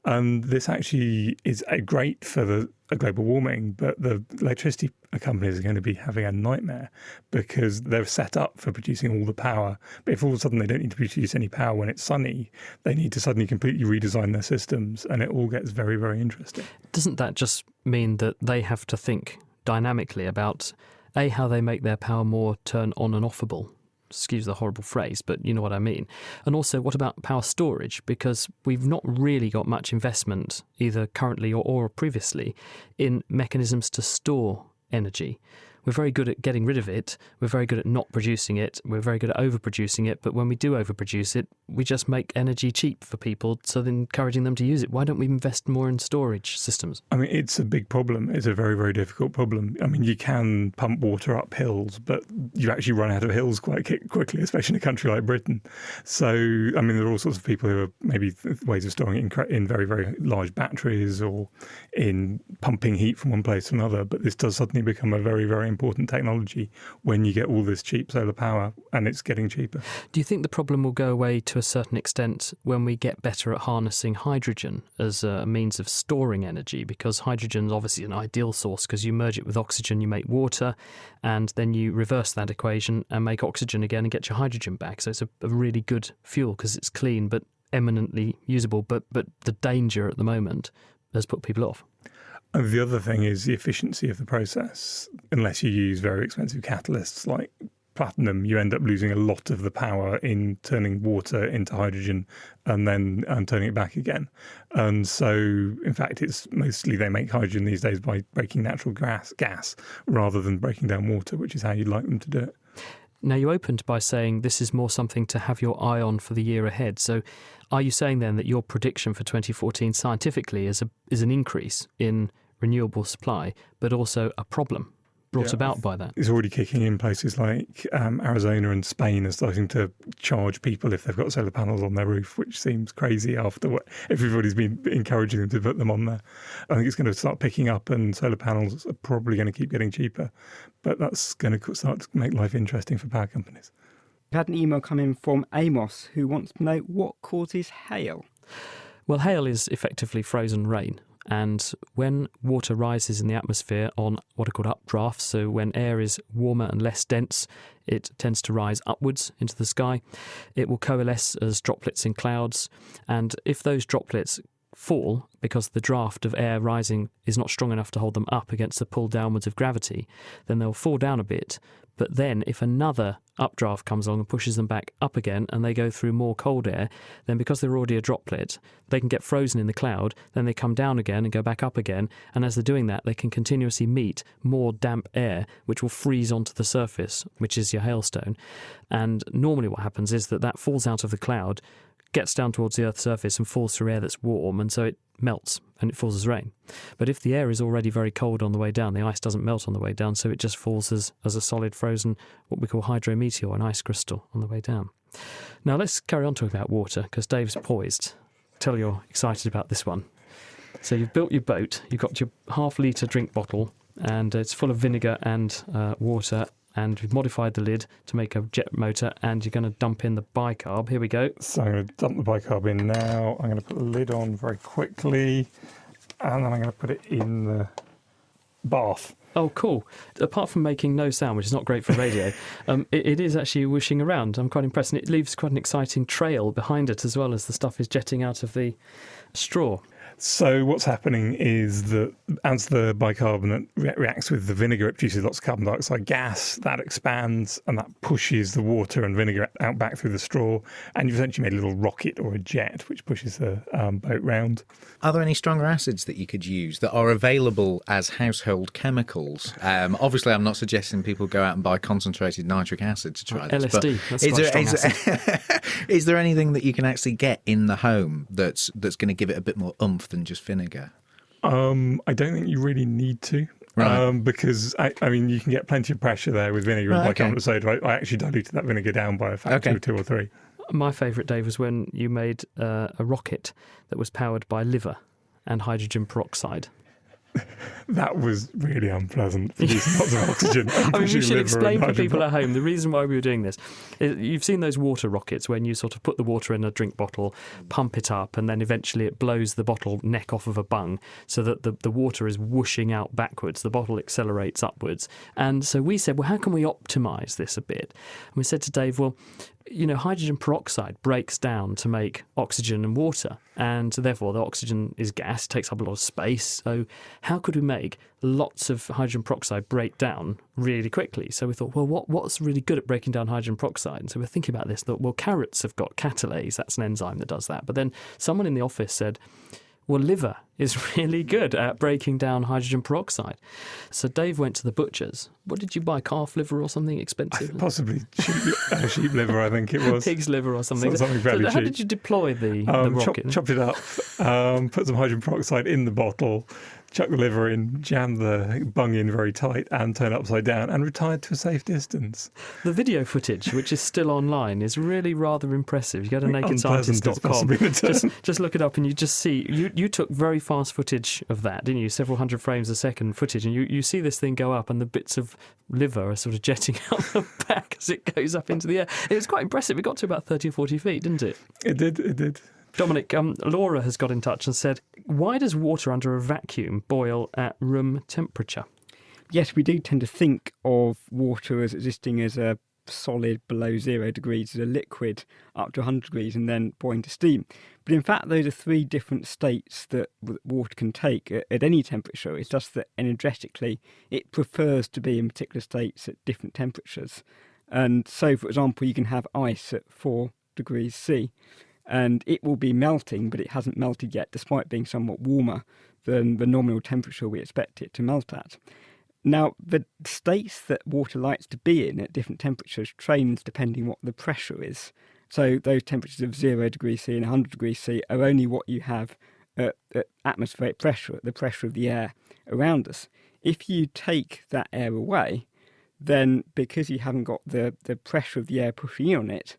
This actually is great for the global warming, but the electricity companies are going to be having a nightmare because they're set up for producing all the power. But if all of a sudden they don't need to produce any power when it's sunny, they need to suddenly completely redesign their systems, and it all gets very, very interesting. Doesn't that just mean that they have to think dynamically about, A, how they make their power more turn on and offable? Excuse the horrible phrase, but you know what I mean. And also, what about power storage? Because we've not really got much investment, either currently or previously, in mechanisms to store energy. We're very good at getting rid of it. We're very good at not producing it. We're very good at overproducing it. But when we do overproduce it, we just make energy cheap for people, so then encouraging them to use it. Why don't we invest more in storage systems? I mean, it's a big problem. It's a very, very difficult problem. I mean, you can pump water up hills, but you actually run out of hills quite quickly, especially in a country like Britain. So, I mean, there are all sorts of people who are maybe ways of storing it in very, very large batteries or in pumping heat from one place to another. But this does suddenly become a very, very important technology when you get all this cheap solar power, and it's getting cheaper. Do you think the problem will go away to a certain extent when we get better at harnessing hydrogen as a means of storing energy? Because hydrogen is obviously an ideal source, because you merge it with oxygen, you make water, and then you reverse that equation and make oxygen again and get your hydrogen back. So it's a really good fuel because it's clean but eminently usable. But the danger at the moment has put people off. And the other thing is the efficiency of the process. Unless you use very expensive catalysts like platinum, you end up losing a lot of the power in turning water into hydrogen and then turning it back again. And so, in fact, it's mostly they make hydrogen these days by breaking natural gas rather than breaking down water, which is how you'd like them to do it. Now, you opened by saying this is more something to have your eye on for the year ahead. So are you saying then that your prediction for 2014 scientifically is an increase in renewable supply, but also a problem brought about by that? It's already kicking in. Places like Arizona and Spain are starting to charge people if they've got solar panels on their roof, which seems crazy after what everybody's been encouraging them to put them on there. I think it's going to start picking up, and solar panels are probably going to keep getting cheaper, but that's going to start to make life interesting for power companies. We've had an email come in from Amos, who wants to know what causes hail. Well, hail is effectively frozen rain. And when water rises in the atmosphere on what are called updrafts, so when air is warmer and less dense, it tends to rise upwards into the sky. It will coalesce as droplets in clouds. And if those droplets fall because the draft of air rising is not strong enough to hold them up against the pull downwards of gravity, then they'll fall down a bit. But then if another updraft comes along and pushes them back up again and they go through more cold air, then because they're already a droplet, they can get frozen in the cloud, then they come down again and go back up again. And as they're doing that, they can continuously meet more damp air, which will freeze onto the surface, which is your hailstone. And normally what happens is that falls out of the cloud, gets down towards the Earth's surface and falls through air that's warm, and so it melts and it falls as rain. But if the air is already very cold on the way down, the ice doesn't melt on the way down, so it just falls as a solid frozen, what we call hydrometeor, an ice crystal on the way down. Now let's carry on talking about water, because Dave's poised. Tell you're excited about this one. So you've built your boat, you've got your half-litre drink bottle, and it's full of vinegar and water, and we've modified the lid to make a jet motor, and you're going to dump in the bicarb. Here we go. So I'm going to dump the bicarb in now. I'm going to put the lid on very quickly, and then I'm going to put it in the bath. Oh, cool. Apart from making no sound, which is not great for radio, it is actually whooshing around. I'm quite impressed, and it leaves quite an exciting trail behind it as well as the stuff is jetting out of the straw. So what's happening is that as the bicarbonate reacts with the vinegar, it produces lots of carbon dioxide gas. That expands and that pushes the water and vinegar out back through the straw. And you've essentially made a little rocket or a jet which pushes the boat round. Are there any stronger acids that you could use that are available as household chemicals? Obviously, I'm not suggesting people go out and buy concentrated nitric acid to try this. LSD, that's quite strong acid. Is there anything that you can actually get in the home that's going to give it a bit more oomph than just vinegar? I don't think you really need to. Right. Because, I mean, you can get plenty of pressure there with vinegar and bicarbonate of soda. I actually diluted that vinegar down by a factor of 2 or 3. My favourite, Dave, was when you made a rocket that was powered by liver and hydrogen peroxide. That was really unpleasant, producing lots of oxygen. I mean, we should explain for people at home the reason why we were doing this. You've seen those water rockets when you sort of put the water in a drink bottle, pump it up, and then eventually it blows the bottle neck off of a bung so that the water is whooshing out backwards. The bottle accelerates upwards. And so we said, well, how can we optimise this a bit? And we said to Dave, well, you know, hydrogen peroxide breaks down to make oxygen and water, and therefore the oxygen is gas, takes up a lot of space. So how could we make lots of hydrogen peroxide break down really quickly? So we thought, well, what's really good at breaking down hydrogen peroxide? And so we're thinking about this, thought, well, carrots have got catalase, that's an enzyme that does that. But then someone in the office said, well, liver is really good at breaking down hydrogen peroxide. So Dave went to the butcher's. What did you buy, calf liver or something expensive? Possibly sheep liver, I think it was. Pig's liver or something. Something fairly cheap. How did you deploy the rocket? Chopped it up, put some hydrogen peroxide in the bottle, chucked the liver in, jammed the bung in very tight and turned it upside down and retired to a safe distance. The video footage, which is still online, is really rather impressive. You go to Unpleasant is possibly the term. just look it up and you just see, you took very fast footage of that, didn't you? Several hundred frames a second footage, and you see this thing go up and the bits of liver are sort of jetting out the back as it goes up into the air. It was quite impressive. It got to about 30 or 40 feet, didn't it? It did. Dominic, Laura has got in touch and said, why does water under a vacuum boil at room temperature? Yes, we do tend to think of water as existing as a solid below 0 degrees, as a liquid up to 100 degrees and then boiling to steam. But in fact, those are three different states that water can take at any temperature. It's just that energetically it prefers to be in particular states at different temperatures. And so, for example, you can have ice at 4 degrees C, and it will be melting, but it hasn't melted yet, despite being somewhat warmer than the nominal temperature we expect it to melt at. Now, the states that water likes to be in at different temperatures change depending what the pressure is. So those temperatures of 0 degrees C and 100 degrees C are only what you have at atmospheric pressure, at the pressure of the air around us. If you take that air away, then because you haven't got the pressure of the air pushing in on it,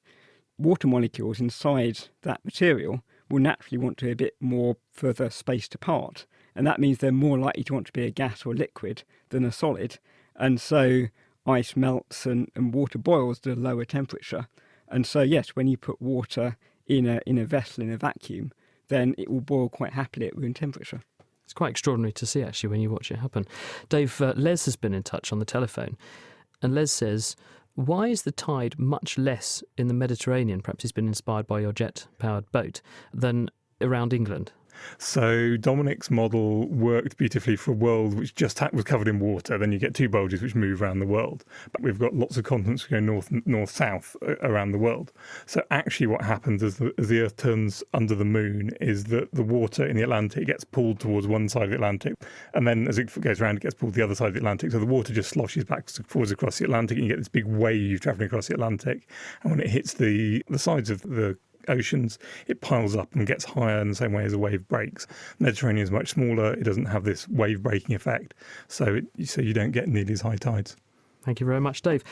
water molecules inside that material will naturally want to be a bit more further spaced apart. And that means they're more likely to want to be a gas or a liquid than a solid. And so ice melts and water boils at a lower temperature. And so, yes, when you put water in a vessel in a vacuum, then it will boil quite happily at room temperature. It's quite extraordinary to see, actually, when you watch it happen. Dave, Les has been in touch on the telephone. And Les says, why is the tide much less in the Mediterranean, perhaps he's been inspired by your jet-powered boat, than around England? So Dominic's model worked beautifully for a world which just was covered in water. Then you get two bulges which move around the world. But we've got lots of continents which go north-south around the world. So actually what happens as the Earth turns under the moon is that the water in the Atlantic gets pulled towards one side of the Atlantic. And then as it goes around, it gets pulled to the other side of the Atlantic. So the water just sloshes backwards and forwards across the Atlantic, and you get this big wave travelling across the Atlantic. And when it hits the sides of the oceans, it piles up and gets higher in the same way as a wave breaks. The Mediterranean is much smaller. It doesn't have this wave breaking effect, so you don't get nearly as high tides. Thank you very much, Dave.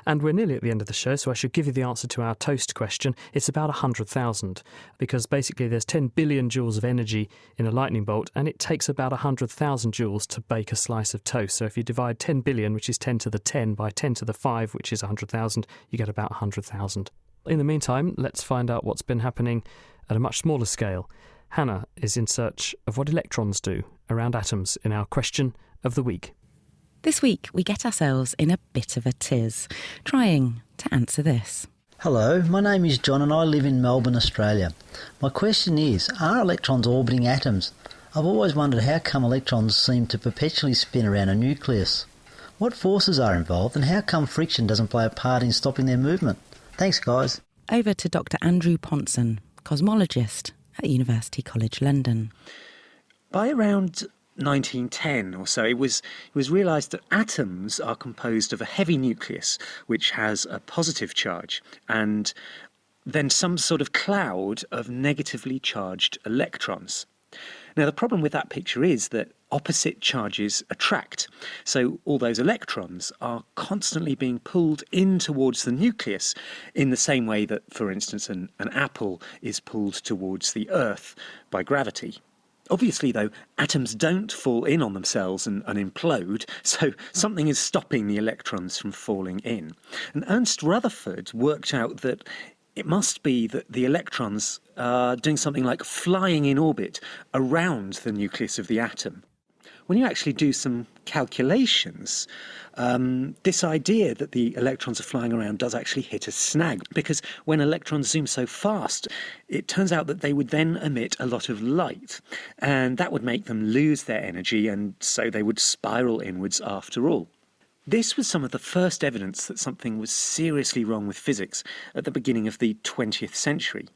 And we're nearly at the end of the show, so I should give you the answer to our toast question. It's about 100,000, because basically there's 10 billion joules of energy in a lightning bolt, and it takes about 100,000 joules to bake a slice of toast. So if you divide 10 billion, which is 10 to the 10, by 10 to the 5, which is 100,000, you get about 100,000. In the meantime, let's find out what's been happening at a much smaller scale. Hannah is in search of what electrons do around atoms in our question of the week. This week, we get ourselves in a bit of a tiz, trying to answer this. Hello, my name is John and I live in Melbourne, Australia. My question is, are electrons orbiting atoms? I've always wondered how come electrons seem to perpetually spin around a nucleus. What forces are involved and how come friction doesn't play a part in stopping their movement? Thanks, guys. Over to Dr. Andrew Ponson, cosmologist at University College London. By around 1910 or so, it was realised that atoms are composed of a heavy nucleus which has a positive charge and then some sort of cloud of negatively charged electrons. Now, the problem with that picture is that opposite charges attract. So all those electrons are constantly being pulled in towards the nucleus in the same way that, for instance, an apple is pulled towards the Earth by gravity. Obviously, though, atoms don't fall in on themselves and implode, so something is stopping the electrons from falling in. And Ernst Rutherford worked out that it must be that the electrons are doing something like flying in orbit around the nucleus of the atom. When you actually do some calculations, this idea that the electrons are flying around does actually hit a snag, because when electrons zoom so fast, it turns out that they would then emit a lot of light, and that would make them lose their energy, and so they would spiral inwards after all. This was some of the first evidence that something was seriously wrong with physics at the beginning of the 20th century.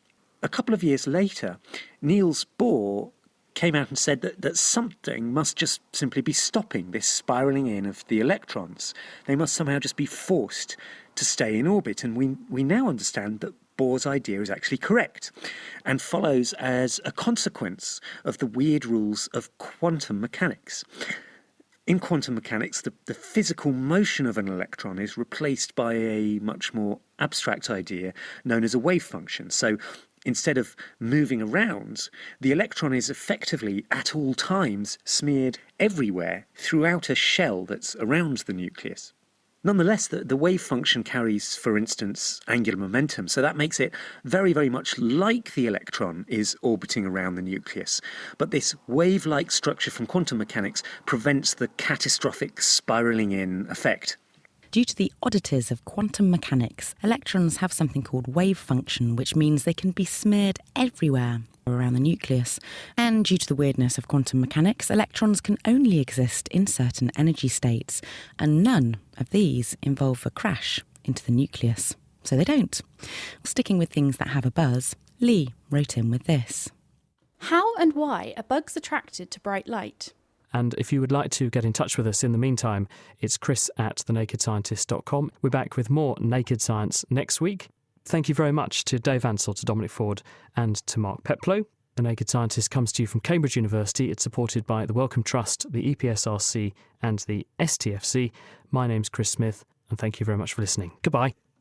A couple of years later, Niels Bohr came out and said that something must just simply be stopping this spiralling in of the electrons. They must somehow just be forced to stay in orbit, and we now understand that Bohr's idea is actually correct and follows as a consequence of the weird rules of quantum mechanics. In quantum mechanics, the physical motion of an electron is replaced by a much more abstract idea known as a wave function. So instead of moving around, the electron is effectively at all times smeared everywhere throughout a shell that's around the nucleus. Nonetheless, the wave function carries, for instance, angular momentum, so that makes it very, very much like the electron is orbiting around the nucleus. But this wave-like structure from quantum mechanics prevents the catastrophic spiralling in effect. Due to the oddities of quantum mechanics, electrons have something called wave function, which means they can be smeared everywhere around the nucleus. And due to the weirdness of quantum mechanics, electrons can only exist in certain energy states, and none of these involve a crash into the nucleus. So they don't. Sticking with things that have a buzz, Lee wrote in with this. How and why are bugs attracted to bright light? And if you would like to get in touch with us in the meantime, it's chris@thenakedscientist.com. We're back with more Naked Science next week. Thank you very much to Dave Ansell, to Dominic Ford and to Mark Peplow. The Naked Scientist comes to you from Cambridge University. It's supported by the Wellcome Trust, the EPSRC and the STFC. My name's Chris Smith, and thank you very much for listening. Goodbye.